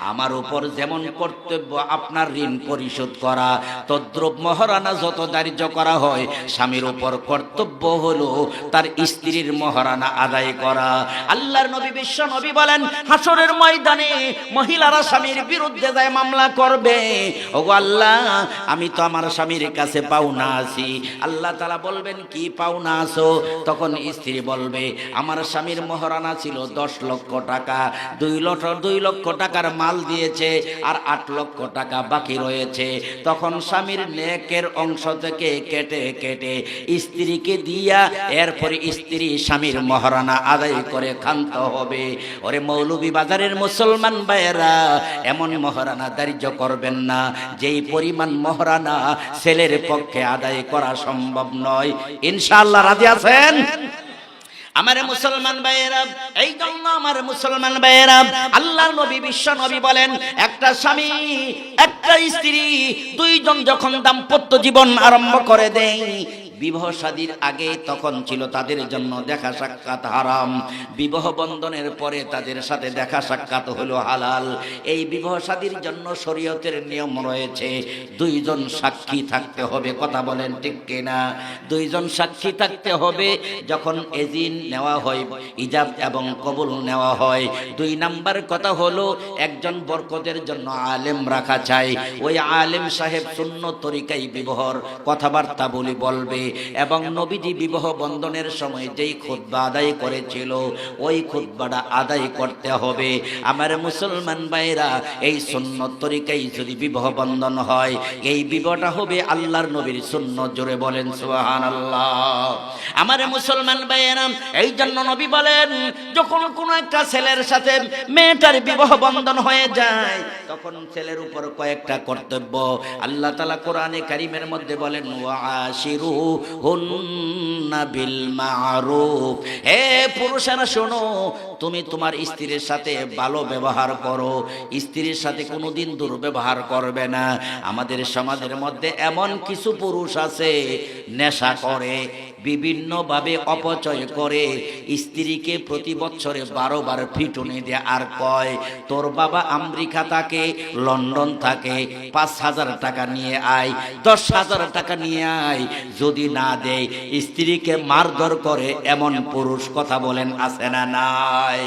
আমার উপর যেমন কর্তব্য আপনার ঋণ পরিশোধ করা, তদ্রূপ মহারানা যত ধার্য করা হয়, স্বামীর উপর কর্তব্য হলো তার স্ত্রীর মহারানা আদায় করা। আল্লাহর নবী বিশ্ব নবী বলেন, হাসরের ময়দানে মহিলারা স্বামীর বিরুদ্ধে যায় মামলা করবে। ওগো আল্লাহ, আমি তো আমার স্বামীর কাছে পাওনা আছি। আল্লাহ তাআলা বলবেন, কি পাওনা আছো? তখন স্ত্রী বলবে, আমার স্বামীর মহারানা ছিল 10 লক্ষ টাকা, 2 লক্ষ টাকার মাল দিয়েছে, আর 8 লক্ষ টাকা বাকি রয়েছে। তখন স্বামীর নেকের অংশ থেকে কেটে কেটে স্ত্রীকে দিয়া এরপরে স্ত্রী স্বামীর মহারানা আদায় করে ক্ষান্ত হবে। ওরে মৌলভীবাজারের মুসলমান ভাইয়েরা, এমন মহারানা ধার্য করবেন না যেই পরিমাণ মহারানা ছেলের পক্ষে আদায় করা সম্ভব নয়। ইনশাআল্লাহ রাজি আছেন? আমার মুসলমান ভাইয়েরা, এই জন্য আমার মুসলমান ভাইয়েরা, আল্লাহর নবী বিশ্ব নবী বলেন, একটা স্বামী একটা স্ত্রী দুইজন যখন দাম্পত্য জীবন আরম্ভ করে দেয়, বিবাহ শাদীর আগে তখন ছিল তাদের জন্য দেখা সাক্ষাৎ হারাম, বিবাহ বন্ধনের পরে তাদের সাথে দেখা সাক্ষাৎ হলো হালাল। এই বিবাহ শাদীর জন্য শরীয়তের নিয়ম রয়েছে, 2 জন সাক্ষী থাকতে হবে। কথা বলেন ঠিক কিনা? 2 জন সাক্ষী থাকতে হবে যখন এজিন নেওয়া হয়, ইজাব এবং কবুল নেওয়া হয়। 2 নাম্বার কথা হলো, একজন বরকতের জন্য আলেম রাখা চাই। ওই আলেম সাহেব সুন্নত তরিকায় বিবাহর কথাবার্তা বলবে, এবং নবীজি বিবাহ বন্ধনের সময় যেই খুতবা আদায় করেছিল, ওই খুতবাটা আদায় করতে হবে। আমার মুসলমান ভাইরা, এই সুন্নত তরিকায় যদি বিবাহ বন্ধন হয়, এই বিবাহটা হবে আল্লাহর নবীর সুন্নত। জোরে বলেন সুবহানাল্লাহ। আমার মুসলমান ভাইরা, এই জন্য নবী বলেন, যখন কোনো একটা ছেলের সাথে মেয়েটার বিবাহ বন্ধন হয়ে যায়, তখন ছেলের উপর কয়েকটা কর্তব্য আল্লাহ তাআলা কোরআনে কারীমের মধ্যে বলেন, ওয়াশিরুহুন্না বিল মারুফ। হে পুরুষেরা শোনো, তুমি তোমার স্ত্রীর সাথে ভালো ব্যবহার করো, স্ত্রীর সাথে কোনোদিন দুর্ব্যবহার করবে না। আমাদের সমাজের মধ্যে এমন কিছু পুরুষ আছে, নেশা করে, বিভিন্ন ভাবে অপচয় করে, স্ত্রীকে প্রতি বছরে 12 বার পিটুনি দেয়, আর কয়, তোর বাবা আমেরিকা থাকে, লন্ডন থাকে, 5,000 টাকা নিয়ে আয়, 10,000 টাকা নিয়ে আয়। যদি না দেয়, স্ত্রীকে মারধর করে। এমন পুরুষ, কথা বলেন, আছে না নাই?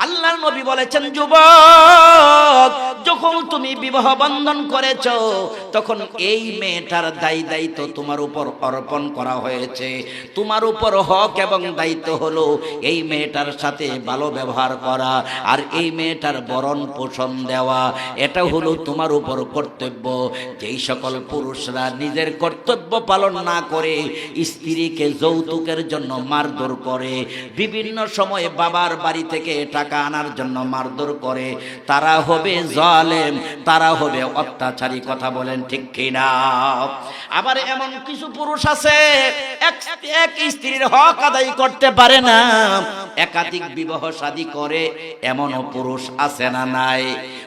আল্লাহর নবী বলেছেন, যুবক, যখন তুমি বিবাহ বন্ধন করেছো, তখন এই মেয়েটার দায়িত্ব তোমার উপর অর্পণ করা হয়েছে। তোমার উপর হক এবং দায়িত্ব হলো এই মেয়েটার সাথে ভালো ব্যবহার করা, আর এই মেয়েটার ভরণ পোষণ দেওয়া। এটা হলো তোমার উপর কর্তব্য। যেই সকল পুরুষরা নিজের কর্তব্য পালন না করে স্ত্রীকে যৌতুকের জন্য মারধর করে, বিভিন্ন সময় বাবার বাড়ি থেকে টাকা আনার জন্য মারধর করে, তারা হবে জালেম, তারা হবে অত্যাচারী। কথা বলেন ঠিক কিনা? আবার এমন কিছু পুরুষ আছে, এক স্ত্রীর হক আদায় করতে পারে না, একাধিক বিবাহ শাদী করে। এমনও পুরুষ আছে না নাই?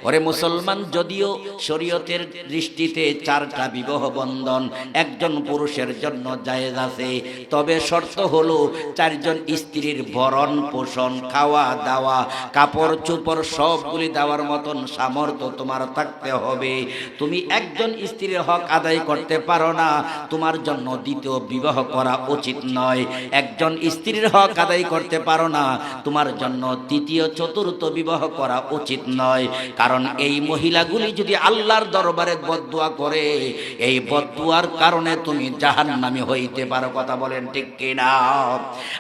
ওরে মুসলমান, যদিও শরীয়তের দৃষ্টিতে 4টা বিবাহ বন্ধন একজন পুরুষের জন্য জায়েজ আছে, তবে শর্ত হলো 4 জন স্ত্রীর ভরণ পোষণ, খাওয়া দাওয়া, কাপড় চোপড় সবগুলি দেওয়ার মতন সামর্থ্য তোমার থাকতে হবে। তুমি একজন স্ত্রীর হক আদায় করতে পারো না, তোমার জন্য দ্বিতীয় বিবাহ করা উচিত নয়। একজন স্ত্রীর হক আদায় করতে পারো না, তোমার জন্য তৃতীয় চতুর্থ বিবাহ করা উচিত নয়। কারণ এই মহিলাগুলি যদি আল্লাহর দরবারে বদদুয়া করে, এই বদদুয়ার কারণে তুমি জাহান্নামী হইতে পারো। কথা বলেন ঠিক কিনা?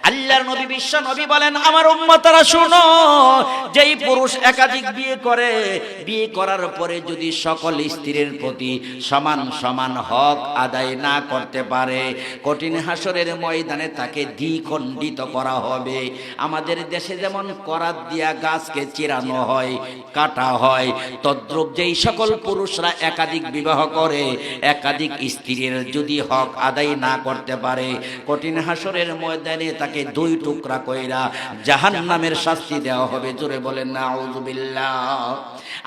আল্লাহর নবী বিশ্ব নবী বলেন, আমার উম্মতরা শোনো, যেই পুরুষ একাধিক বিয়ে করে, বিয়ে করার পরে যদি সকল স্ত্রীর প্রতি সমান সমান হক আদায় না করতে পারে, কঠিন হাসরের ময়দানে তাকে দ্বিখণ্ডিত করা হবে। আমাদের দেশে যেমন করাত দিয়া গাছকে চিরানো হয়, কাটা হয়, তদ্রূপ যেই সকল পুরুষরা একাধিক বিবাহ করে, একাধিক স্ত্রীর যদি হক আদায় না করতে পারে, কঠিন হাসরের ময়দানে তাকে দুই টুকরা কইরা জাহান্নামের শাস্তি দেওয়া হবে। জোরে বলেন নাউযুবিল্লাহ।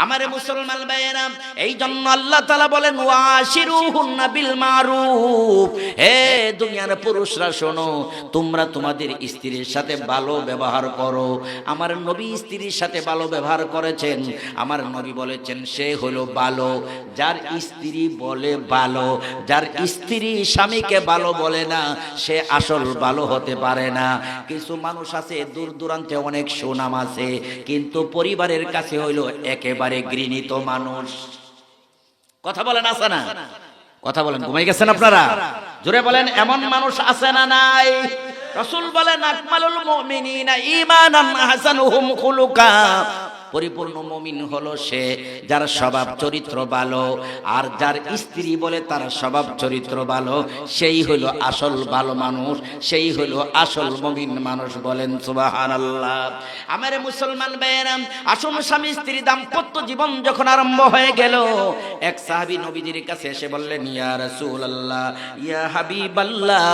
আমারে মুসলমান ভাইয়েরা, এই জন্য আল্লাহ তাআলা বলেন ওয়াশিরুহুন্না বিল মারুফ। হে দুনিয়ার পুরুষরা শোনো, তোমরা তোমাদের স্ত্রীর সাথে ভালো ব্যবহার করো। আমার নবী স্ত্রীর সাথে ভালো ব্যবহার করেছেন। আমার নবী বলেছেন সে হলো ভালো যার স্ত্রী বলে ভালো। যার স্ত্রী স্বামীকে ভালো বলে না, সে আসল ভালো হতে পারে না। কিছু মানুষ আছে দূর দূরান্তে অনেক সুনাম আছে, কিন্তু পরিবারের কাছে হইলো একেবারে ঘৃণিত মানুষ। কথা বলেন আছে না? কথা বলেন, ঘুমাই গেছেন আপনারা? জোরে বলেন, এমন মানুষ আছে না নাই? রাসূল বলেন আকমালুল মুমিনিনা ঈমানান আহসানুহুম খুলুকা। পরিপূর্ণ মুমিন হলো সে যার স্বভাব চরিত্র ভালো, আর যার স্ত্রী বলে তার স্বভাব চরিত্র ভালো, সেই হলো আসল ভালো মানুষ, সেই হলো আসল মুমিন মানুষ। বলেন সুবহানাল্লাহ। আমারে মুসলমান ভাইয়েরা, আসুন স্বামী স্ত্রী দাম্পত্য জীবন যখন আরম্ভ হয়ে গেল, এক সাহাবী নবীজির কাছে এসে বললেন ইয়া রাসূলুল্লাহ, ইয়া হাবিবাল্লাহ,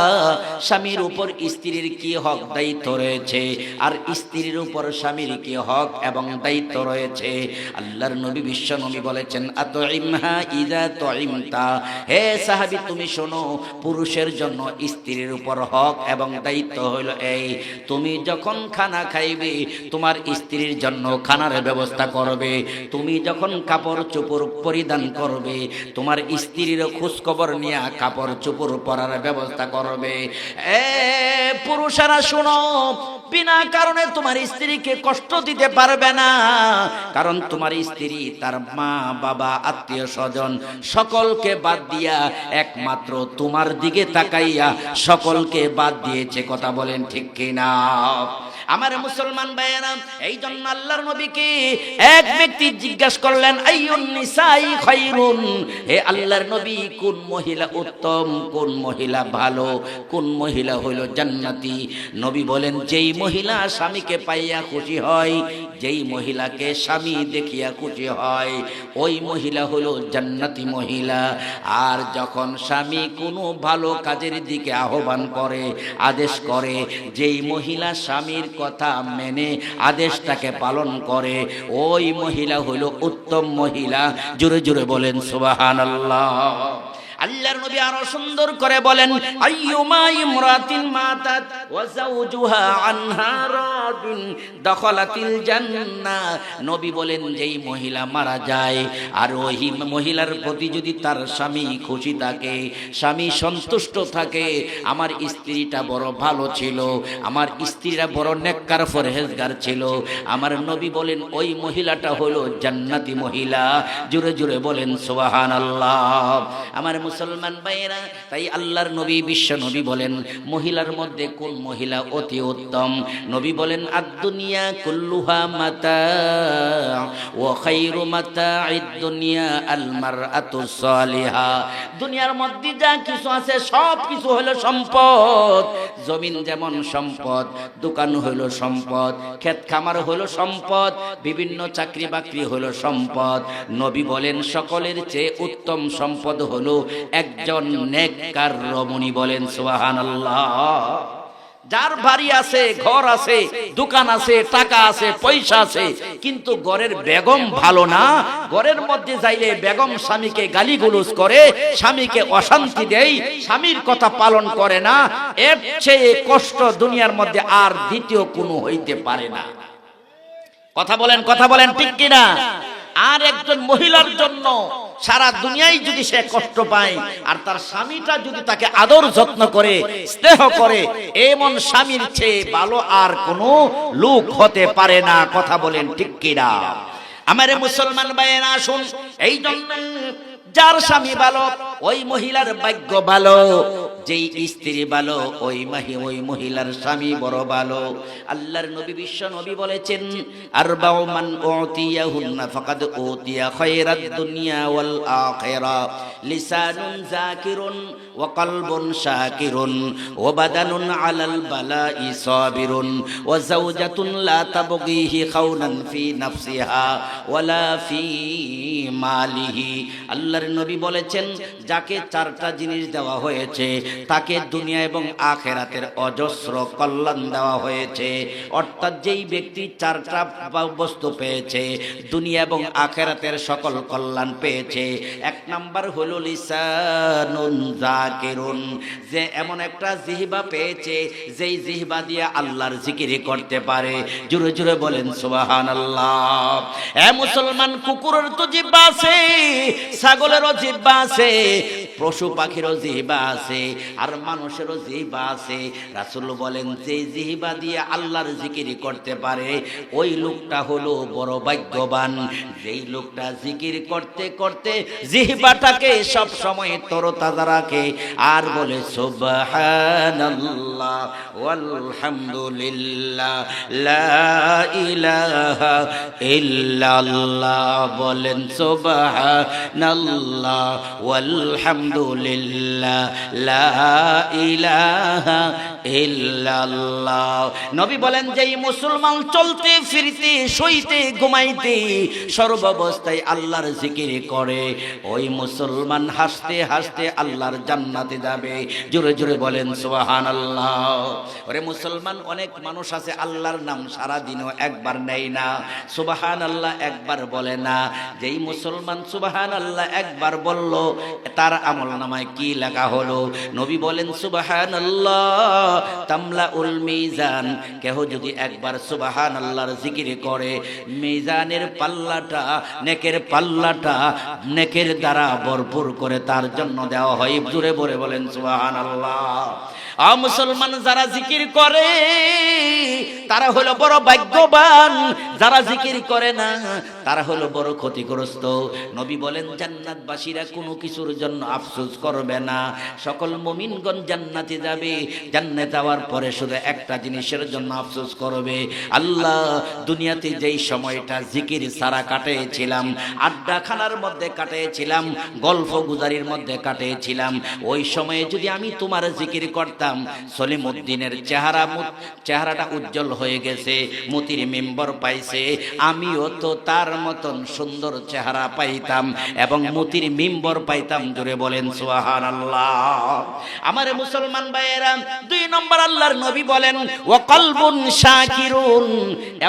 স্বামীর উপর স্ত্রীর কি হক দায়িত্ব রয়েছে, আর স্ত্রীর উপর স্বামীর কি হক এবং দায়িত্ব রয়েছে? আল্লাহর নবী বিশ্ব নবী বলেছেন আতইমহা ইযা তুইমতা। হে সাহাবী, তুমি শোনো, পুরুষের জন্য স্ত্রীর উপর হক এবং দায়িত্ব হলো এই, তুমি যখন খানা খাইবে তোমার স্ত্রীর জন্য খানার ব্যবস্থা করবে। তুমি যখন কাপড় চোপড় পরিধান করবে, তোমার স্ত্রীর খোঁজ খবর নিয়ে কাপড় চোপড় পরার ব্যবস্থা করবে। পুরুষেরা শোনো, বিনা কারণে তোমার স্ত্রীকে কষ্ট দিতে পারবে না, কারণ তোমার স্ত্রী তার মা বাবা আত্মীয় স্বজন সকলকে বাদ দিয়া একমাত্র তোমার দিকে তাকাইয়া সকলকে বাদ দিয়েছে। কথা বলেন ঠিক কিনা? আমার মুসলমান ভাইয়েরা, এই জন্য আল্লাহর নবীকে এক ব্যক্তি জিজ্ঞাসা করলেন আইয়ুন নিসাই খায়রুন। হে আল্লাহর নবী, কোন মহিলা উত্তম, কোন মহিলা ভালো, কোন মহিলা হইল জান্নাতি? নবী বলেন যেই মহিলা স্বামীকে পাইয়া খুশি হয়, যেই মহিলাকে স্বামী দেখিয়া খুশি হয়, ওই মহিলা হলো জান্নাতি মহিলা। আর যখন স্বামী কোনো ভালো কাজের দিকে আহ্বান করে, আদেশ করে, যেই মহিলা স্বামীর কথা মেনে আদেশটাকে পালন করে, ওই মহিলা হলো উত্তম মহিলা। জোরে জোরে বলেন সুবহানাল্লাহ। আল্লাহর নবী আরো সুন্দর করে বলেন আইয়ুমা ইমরাতিন মাতাত ওয়া যাওজুহা আনহা রাদিন দাখালাতিল জান্নাহ। নবী বলেন যেই মহিলা মারা যায় আর ওই মহিলার প্রতি যদি তার স্বামী খুশি থাকে, স্বামী সন্তুষ্ট থাকে, আমার স্ত্রীটা বড় ভালো ছিল, আমার স্ত্রীরা বড় নেককার পরহেজগার ছিল, আমার নবী বলেন ওই মহিলাটা হলো জান্নাতি মহিলা। জোরে জোরে বলেন সুবহানাল্লাহ। আমার মুসলমান ভাইয়েরা, তাই আল্লাহর নবী বিশ্ব নবী বলেন মহিলার মধ্যে কোন মহিলা অতি উত্তম? নবী বলেন আদ-দুনিয়া কুল্লুহা মাতা ওয়া খায়রু মাতা'id দুনিয়া আল মারআতুস সালিহা। দুনিয়ার মধ্যে যা কিছু আছে সব কিছু হলো সম্পদ। জমিন যেমন সম্পদ, দোকান হলো সম্পদ, ক্ষেত খামার হলো সম্পদ, বিভিন্ন চাকরি বাকরি হলো সম্পদ। নবী বলেন সকলের চেয়ে উত্তম সম্পদ হলো একজন নেককার রমণী। বলেন সুবহানাল্লাহ। যার বাড়ি আছে, ঘর আছে, দোকান আছে, টাকা আছে, পয়সা আছে, কিন্তু ঘরের বেগম ভালো না, ঘরের মধ্যে যাইলে বেগম স্বামীকে গালিগালাজ করে, স্বামীকে অশান্তি দেয়, স্বামীর কথা পালন করে না, এর চেয়ে কষ্ট দুনিয়ার মধ্যে আর দ্বিতীয় কোনো হইতে পারে না। কথা বলেন, কথা বলেন ঠিক কিনা? আর একজন মহিলার জন্য সারা দুনিয়ায় যদি সে কষ্ট পায়, আর তার স্বামীটা যদি তাকে আদর যত্ন করে, স্নেহ করে, এমন স্বামীর চেয়ে ভালো আর কোনো লোক হতে পারে না। কথা বলেন ঠিক কিনা? আমারে মুসলমান ভাইয়েরা আসুন, এই জন্য যার স্বামী ভালো ওই মহিলার ভাগ্য ভালো, যেই স্ত্রী ভালো ওই মহিলার স্বামী বড় ভালো। আল্লাহর নবী বিশ্ব নবী বলেছেন, আরবাউ মান উতিয়াহুন্না ফাকাদ উতিয়া খায়রাদ দুনিয়া ওয়াল আখিরা, লিসানুন যাকিরুন ওয়া কলবুন শাকিরুন ওয়া বাদানুন আলাল বালাই সাবিরুন ওয়া যাওজাতুন লা তাবগিহি খাওনান ফি নাফসিহা ওয়ালা ফি মালিহি। আল্লাহর নবী বলেছেন, যাকে চারটা জিনিস দেওয়া হয়েছে তাকে দুনিয়া এবং আখিরাতের অজস্র কল্যাণ দেওয়া হয়েছে। অর্থাৎ যেই ব্যক্তি চারটা বস্তু পেয়েছে, দুনিয়া এবং আখিরাতের সকল কল্যাণ পেয়েছে। এক নাম্বার হলো লিসানুন যাকিরুন, যে এমন একটা জিহ্বা পেয়েছে যেই জিহ্বা দিয়ে আল্লাহর জিকির করতে পারে। জোরে জোরে বলেন সুবহানাল্লাহ। এ মুসলমান, কুকুরের তো জিহ্বা আছে, ছাগলেরও জিহ্বা আছে, পশু পাখিরও জিহ্বা আছে, আর মানুষেরও জিহ্বা আছে। রাসূল বলেন, যে জিহ্বা দিয়ে আল্লাহর জিকির করতে পারে ওই লোকটা হলো বড় ভাগ্যবান। যেই লোকটা জিকির করতে করতে জিহ্বাটাকে সব সময় তরতাজা রাখে আর বলে সুবহানাল্লাহ ওয়ালহামদুলিল্লাহ লা ইলাহা ইল্লাল্লাহ, বলেন সুবহানাল্লাহ ওয়ালহামদুলিল্লাহ লা ইলাহা ইল্লাল্লাহ। নবী বলেন, যেই মুসলমান চলতে ফিরতে শুইতে ঘুমাইতে সর্বাবস্থায় আল্লাহর জিকির করে ওই মুসলমান হাসতে হাসতে আল্লাহর জান্নাতে যাবে। জোরে জোরে বলেন সুবহানাল্লাহ। ওরে মুসলমান, অনেক মানুষ আছে আল্লাহর নাম সারা দিনও একবার নেয় না, সুবহানাল্লাহ একবার বলে না। যেই মুসলমান সুবহানাল্লাহ একবার বলল তার আমলনামায় কি লেখা হলো? নবী বলেন সুবহানাল্লাহ তামলাউল মিজান। কেহ যদি একবার সুবহানাল্লাহর জিকির করে মিজানের পাল্লাটা, নেকের পাল্লাটা নেকের দ্বারা ভরপুর করে তার জন্য দেওয়া হয়। জোরে বলে বলেন সুবহানাল্লাহ। মুসলমান, যারা জিকির করে তারা হলো বড় ভাগ্যবান, যারা জিকির করে না তারা হলো বড় ক্ষতিগ্রস্ত। নবী বলেন, জান্নাতবাসীরা কোনো কিছুর জন্য আফসোস করবে না, সকল মুমিনগণ জান্নাতে যাবে। জান্নাতে যাওয়ার পরে শুধু একটা জিনিসের জন্য আফসোস করবে, আল্লাহ দুনিয়াতে যেই সময়টা জিকির সারা কাটিয়েছিলাম, আড্ডাখানার মধ্যে কাটিয়েছিলাম, গল্প গুজারির মধ্যে কাটিয়েছিলাম, ওই সময়ে যদি আমি তোমার জিকির করতাম, সলিমউদ্দিনের চেহারাটা উজ্জ্বল হয়ে গেছে, মতির মেম্বর পাইছে, আমিও তো তার মতন সুন্দর চেহারা পাইতাম এবং মতির মেম্বর পাইতাম। জোরে বলেন সুবহানাল্লাহ। আমার মুসলমান ভাইয়েরা, দুই নম্বর আল্লাহর নবী বলেন ওয়া কলবুন শাকিরুন,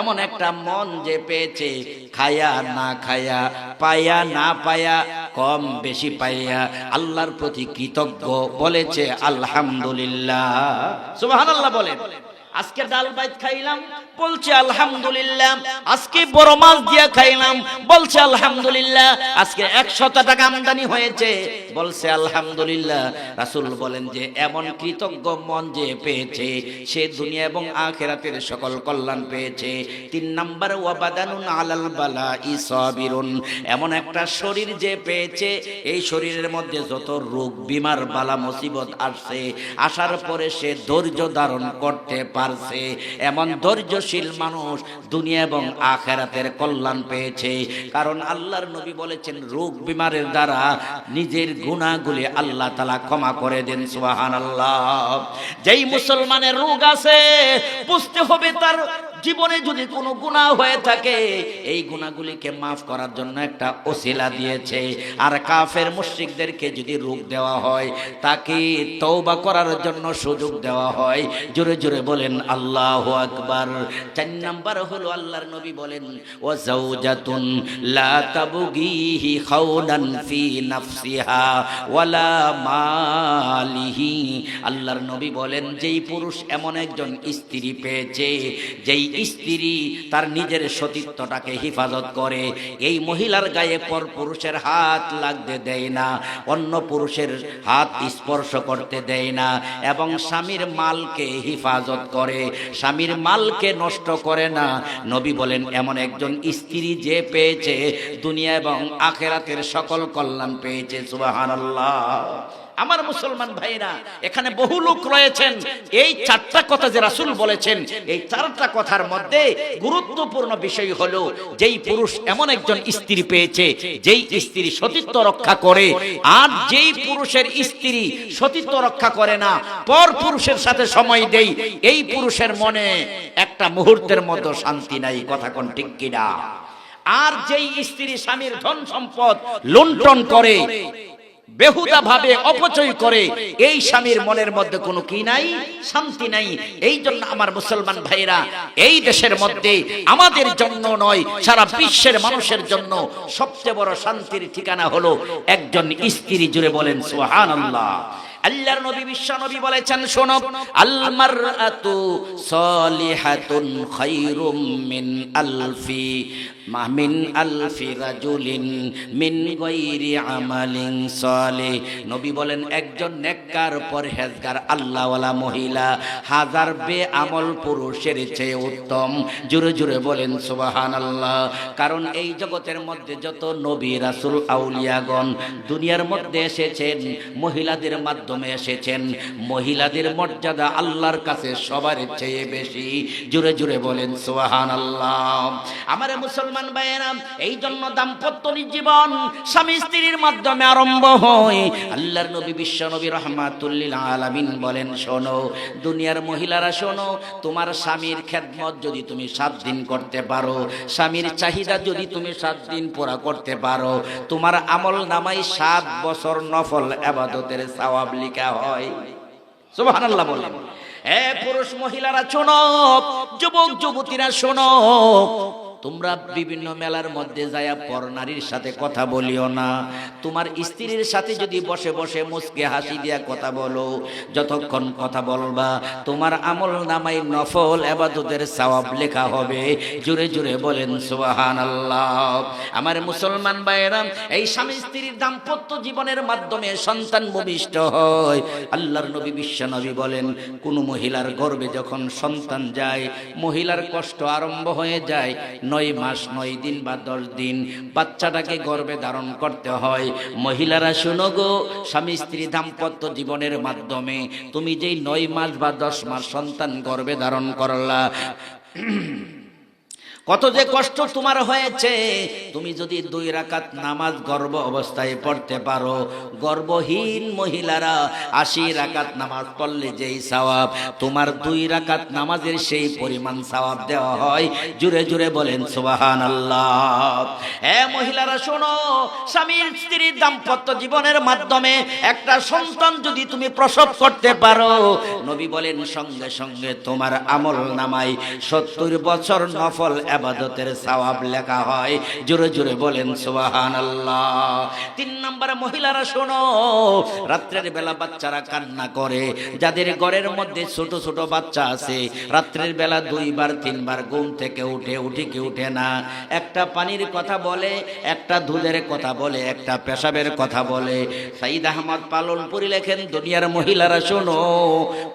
এমন একটা মন যে পেয়েছে খায়া না খায়া, পায়া না পায়া, কম বেশি পাইয়া আল্লাহর প্রতি কৃতজ্ঞ, বলেছে আলহামদুলিল্লাহ। সুবহানাল্লাহ বলেন। আজকে ডাল ভাত খাইলাম, বলছে আলহামদুলিল্লাহ। আজকে বড় মাছ দিয়া খাইলাম, বলছে আলহামদুলিল্লাহ। আজকে 100 টাকা আমদানি হয়েছে, বলছে আলহামদুলিল্লাহ। রাসূল বলেন যে এমন কৃতজ্ঞ মন যে পেয়েছে সে দুনিয়া এবং আখিরাতের সকল কল্যাণ পেয়েছে। 3 নাম্বার ওয়া বাদানুন আলাল বালাই সাবিরুন, এমন একটা শরীর যে পেয়েছে এই শরীরের মধ্যে যত রোগ বিমার বালা মুসিবত আসছে, আসার পরে সে ধৈর্য ধারণ করতে পারছে। এমন ধৈর্যশীল মানুষ দুনিয়া এবং আখিরাতের কল্যাণ পেয়েছে। কারণ আল্লাহর নবী বলেছেন, রোগ বিমারের দ্বারা নিজের গুনাহগুলি আল্লাহ তাআলা ক্ষমা করে দেন। সুবহানাল্লাহ। যেই মুসলমানের রোগ আছে বুঝতে হবে তার জীবনে যদি কোনো গুনাহ হয়ে থাকে এই গুনাহগুলিকে মাফ করার জন্য একটা ওসিলা দিয়েছে। আর কাফের মুশরিকদেরকে যদি রোগ দেওয়া হয় তাকে তওবা করার জন্য সুযোগ দেওয়া হয়। জোরে জোরে বলেন আল্লাহু আকবার। 4 নাম্বার হলো আল্লাহর নবী বলেন ওয়া যাওজাতুন লা তাবগিহি খাওনান ফি নাফসিহা ওয়ালা মালিহি। আল্লাহর নবী বলেন, যেই পুরুষ এমন একজন স্ত্রী পেয়েছে যেই স্ত্রী তার নিজের সতীত্বটাকে হেফাজত করে, এই মহিলার গায়ে পর পুরুষের হাত লাগতে দেয় না, অন্য পুরুষের হাত স্পর্শ করতে দেয় না, এবং স্বামীর মালকে হেফাজত করে, স্বামীর মালকে নষ্ট করে না। নবী বলেন এমন একজন স্ত্রী যে পেয়েছে দুনিয়া এবং আখিরাতের সকল কল্যাণ পেয়েছে। সুবহানাল্লাহ। আমার মুসলমান ভাইরা, এখানে বহু লোক রয়েছেন, এই চারটা কথা যে রাসূল বলেছেন, এই চারটা কথার মধ্যে গুরুত্বপূর্ণ বিষয় হলো যেই পুরুষ এমন একজন স্ত্রী পেয়েছে যেই স্ত্রী সতীত্ব রক্ষা করে, আর যেই পুরুষের স্ত্রী সতীত্ব রক্ষা করে না, পর পুরুষের সাথে সময় দেই, এই পুরুষের মনে একটা মুহূর্তের মধ্যে শান্তি নাই। কথা কোন ঠিক কিনা? আর যেই স্ত্রী স্বামীর ধন সম্পদ লুণ্ঠন করে, বেহুদা ভাবে অপচয় করে, এই স্বামীর মনের মধ্যে কোনো কি নাই, শান্তি নাই। এই জন্য আমার মুসলমান ভাইরা, এই দেশের মধ্যে আমাদের জন্য নয়, সারা বিশ্বের মানুষের জন্য সবচেয়ে বড় শান্তির ঠিকানা হলো একজন স্ত্রী। জুড়ে বলেন সুবহানাল্লাহ। আল্লাহর নবী বিশ্ব নবী বলেছেন, শোনো, আল মারআতু সালিহাতুন খায়রুম মিন আলফি রাজুলিন মিন গায়রি আমালিন সালিহ। নবী বলেন একজন নেককার পরহেজগার আল্লাহওয়ালা মহিলা হাজার বেআমল পুরুষের চেয়ে উত্তম। জোরে জোরে বলেন সুবহানাল্লাহ। কারণ এই জগতের মধ্যে যত নবী রাসূল আউলিয়াগণ দুনিয়ার মধ্যে এসেছেন, মহিলাদের মাধ্যমে এসেছেন। মহিলাদের মর্যাদা আল্লাহর কাছে সবার চেয়ে বেশি। জোরে জোরে বলেন সুবহানাল্লাহ। আমার মুসলমান ভাইয়েরা, এই জন্য দাম্পত্য জীবন স্বামী স্ত্রীর মাধ্যমে আরম্ভ হয়। আল্লাহর নবী বিশ্ব নবী রাহমাতুল লিল আলামিন বলেন, শোনো দুনিয়ার মহিলারা, শোনো, তোমার স্বামীর খেদমত যদি তুমি 7 দিন করতে পারো, স্বামীর চাহিদা যদি তুমি 7 দিন পুরা করতে পারো, তোমার আমল নামায় 7 বছর নফল ইবাদতের সওয়াব লেখা হয়। সুবহানাল্লাহ বলেন। এ পুরুষ মহিলারা শোনো, যুবক যুবতীরা শোনো, তোমরা বিভিন্ন মেলার মধ্যে যায়া পর নারীর সাথে কথা বলিও না। তোমার স্ত্রীর সাথে যদি বসে বসে মুস্কে হাসি দিয়া কথা বলো, যতক্ষণ কথা বলবা তোমার আমল নামায় নফল ইবাদতের সওয়াব লেখা হবে। জোরে জোরে বলেন সুবহানাল্লাহ। আমার মুসলমান ভাইরা, এই স্বামী স্ত্রীর দাম্পত্য জীবনের মাধ্যমে সন্তান ভূমিষ্ঠ হয়। আল্লাহর নবী বিশ্ব নবী বলেন, কোন মহিলার গর্ভে যখন সন্তান যায়, মহিলার কষ্ট আরম্ভ হয়ে যায়। 9 মাস 9 দিন বা 10 দিন বাচ্চাটাকে গর্ভে ধারণ করতে হয়। মহিলারা শুনো গো, স্বামী স্ত্রী দাম্পত্য জীবনের মাধ্যমে তুমি যেই 9 মাস বা 10 মাস সন্তান গর্ভে ধারণ করলা, কত যে কষ্ট তোমার হয়েছে। তুমি যদি 2 রাকাত নামাজ গর্ভ অবস্থায় পড়তে পারো, গর্ভহীন মহিলারা 80 রাকাত নামাজ পড়লে যেই সওয়াব, তোমার 2 রাকাত নামাজের সেই পরিমাণ সওয়াব দেওয়া হয়। জোরে জোরে বলেন সুবহানাল্লাহ। এ মহিলারা শোনো, স্বামীর স্ত্রীর দাম্পত্য জীবনের মাধ্যমে একটা সন্তান যদি তুমি প্রসব করতে পারো, নবী বলেন সঙ্গে সঙ্গে তোমার আমল নামায় 70 বছর নফল ইবাদতের সওয়াব লেখা হয়। জোরে জোরে বলেন সুবহানাল্লাহ। 3 নম্বরে মহিলারা শোনো, রাত্রের বেলা বাচ্চারা কান্না করে, যাদের ঘরের মধ্যে ছোট ছোট বাচ্চা আছে, রাত্রের বেলা 2 বার 3 বার ঘুম থেকে উঠে কি উঠে না, একটা পানির কথা বলে, একটা দুধের কথা বলে, একটা পেশাবের কথা বলে। সাইদ আহমদ পালনপুরি লেখেন, দুনিয়ার মহিলারা শোনো,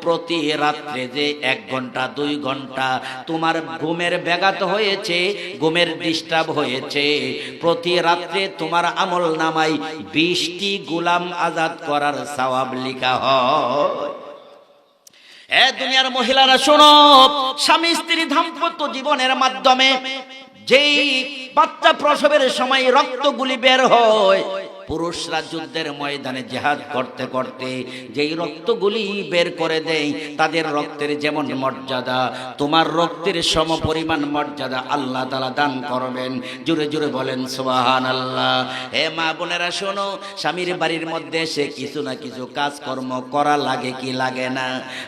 প্রতি রাত্রে যে 1 ঘন্টা 2 ঘন্টা তোমার ঘুমের ব্যাঘাত হয়েছে, ঘুমের ডিস্টার্ব হয়েছে, প্রতি রাত্রে তোমার আমল নামায় 20টি গোলাম আজাদ করার সওয়াব লেখা হয়। এ দুনিয়ার মহিলারা শোনো, স্বামী স্ত্রী দাম্পত্য জীবনের মাধ্যমে যেই বাচ্চা প্রসবের সময় রক্তগুলি বের হয়, পুরুষরা যুদ্ধের ময়দানে জিহাদ করতে করতে যেই রক্তগুলি বের করে দেয়, তাদের রক্তের যেমন মর্যাদা, তোমার রক্তের সমপরিমাণ মর্যাদা আল্লাহ তাআলা দান করবেন। জোরে জোরে বলেন সুবহানাল্লাহ। হে মা বোনেরা শোনো, স্বামীর বাড়ির মধ্যে এসে কিছু না কিছু কাজকর্ম করা লাগে কি লাগে না?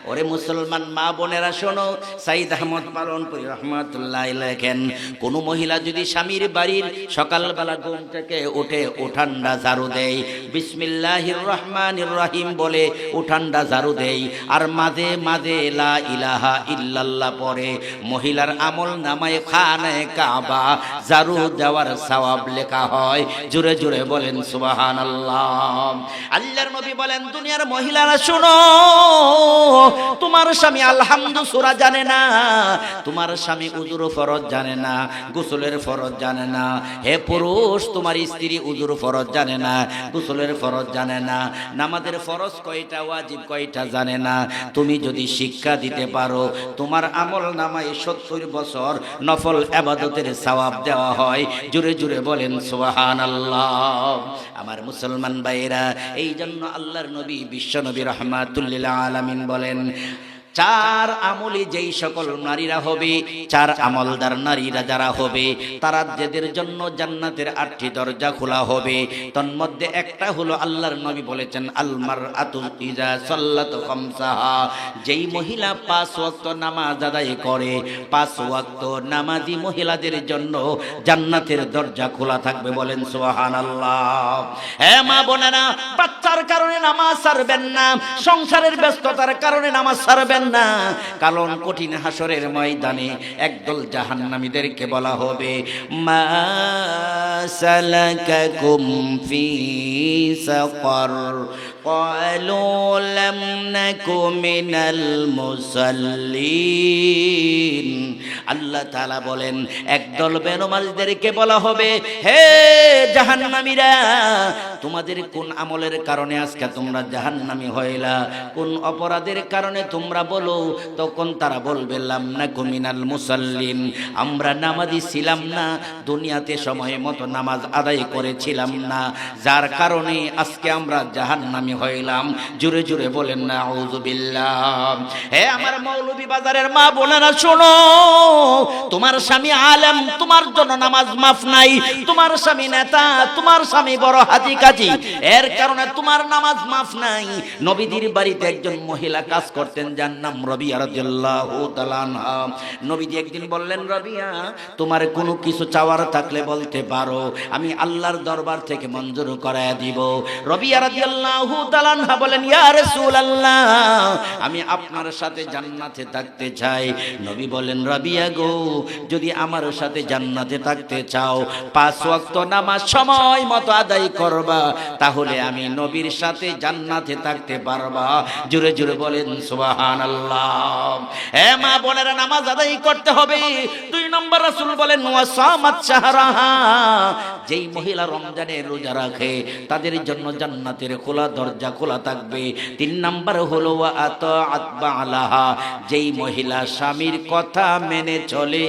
ওরে মুসলমান মা বোনেরা শোনো, সাইদ আহমদ পালনপুরি রাহমাতুল্লাহ লেখেন, কোন মহিলা যদি স্বামীর বাড়ির সকালবেলা ঘুম থেকে উঠে ঠান্ডা ঝাড়ু দেই, বিসমিল্লাহির রহমানির রহিম বলে উঠানটা ঝাড়ু দেই, আর মাঝে মাঝে লা ইলাহা ইল্লাল্লাহ পড়ে মহিলার আমল নামায় খানায়ে কাবা ঝাড়ু দেওয়ার সওয়াব লেখা হয়। জোরে জোরে বলেন সুবহানাল্লাহ। আল্লাহর নবী বলেন, দুনিয়ার মহিলারা শুনো, তোমার স্বামী আলহামদু সূরা জানে না, তোমার স্বামী উযুর ফরজ জানে না, গোসলের ফরজ জানে না। হে পুরুষ, তোমার স্ত্রী উযুর ফরজ জানে না, গোসলের ফরজ জানে না, নামাজের ফরজ কয়টা, ওয়াজিব কয়টা জানে না। তুমি যদি শিক্ষা দিতে পারো, তোমার আমল নামায় 70 বছর নফল ইবাদতের সওয়াব দেওয়া হয়। জোরে জোরে বলেন সুবহানাল্লাহ। আমার মুসলমান ভাইরা, এই জন্য আল্লাহর নবী বিশ্ব নবী রাহমাতুল লিল আলামিন বলেন, চার আমলি যেই সকল নারীরা হবে, চার আমলদার নারীরা যারা হবে, তারা যাদের জন্য জান্নাতের 8টি দরজা খোলা হবে। তন্মধ্যে একটা হলো আল্লাহর নবী বলেছেন, আল মারআতু ইজা সাল্লাত খামসাহা, যেই মহিলা 5 ওয়াক্ত নামাজ আদায় করে, 5 ওয়াক্ত নামাজি মহিলাদের জন্য জান্নাতের দরজা খোলা থাকবে। বলেন সুবহানাল্লাহ। হে মা বোনেরা, বাচ্চার কারণে নামাজ ছাড়বেন না, সংসারের ব্যস্ততার কারণে নামাজ ছাড়বেন না, কারণ কঠিন হাসরের ময়দানে একদল জাহান্নামীদেরকে বলা হবে, মা সালাকাকুম ফি সাকার ক্বালু লাম নাকু মিনাল মুসাল্লিন। আল্লাহ তাআলা বলেন, একদল বেনমাজদেরকে বলা হবে, হে জাহান্নামীরা, তোমাদের কোন আমলের কারণে আজকে তোমরা জাহান্নামী হইলা, কোন অপরাধের কারণে তোমরা বলো? তখন তারা বলবে, লাম নাকু মিনাল মুসাল্লিন, আমরা নামাজি ছিলাম না, দুনিয়াতে সময় মতো নামাজ আদায় করেছিলাম না, যার কারণে আজকে আমরা জাহান্নামী হইলাম। জোরে জোরে বলেন না আউযুবিল্লাহ। হে আমার মৌলভী বাজারের মা বোনেরা শোনো, তোমার স্বামী আলেম, তোমার জন্য নামাজ মাফ নাই। তোমার স্বামী নেতা, তোমার স্বামী বড় হাজি কাজী, এর কারণে তোমার নামাজ মাফ নাই। নবীদের বাড়িতে একজন মহিলা কাজ করতেন, যার নাম রাবিয়া রাদিয়াল্লাহু তাআলা আনহা। নবীজি একদিন বললেন, রাবিয়া, তোমার কোনো কিছু চাওয়ার থাকলে বলতে পারো, আমি আল্লাহর দরবার থেকে মঞ্জুর করায়া দিব। রাবিয়া রাদিয়াল্লাহু তাআলা আনহা বলেন, ইয়া রাসূলুল্লাহ, আমি আপনার সাথে জান্নাতে থাকতে চাই। নবী বলেন, রাবিয়া গো, যদি আমার সাথে জান্নাতে থাকতে চাও, 5 ওয়াক্ত নামাজ সময় মতো আদায় করবা, তাহলে আমি নবীর সাথে জান্নাতে থাকতে পারবা। জোরে জোরে বলেন সুবহানাল্লাহ। হে মা বোনেরা, নামাজ আদায় করতে হবে। 2 নম্বর রাসূল বলেন, ওয়াসামাত শাহরাহা, যেই মহিলা রমজানে রোজা রাখে, তাদের জন্য জান্নাতের খোলা দরজা খোলা থাকবে। 3 নম্বর হলো ওয়া আতাআত বালাহা, যেই মহিলা স্বামীর কথা মেনে চলে।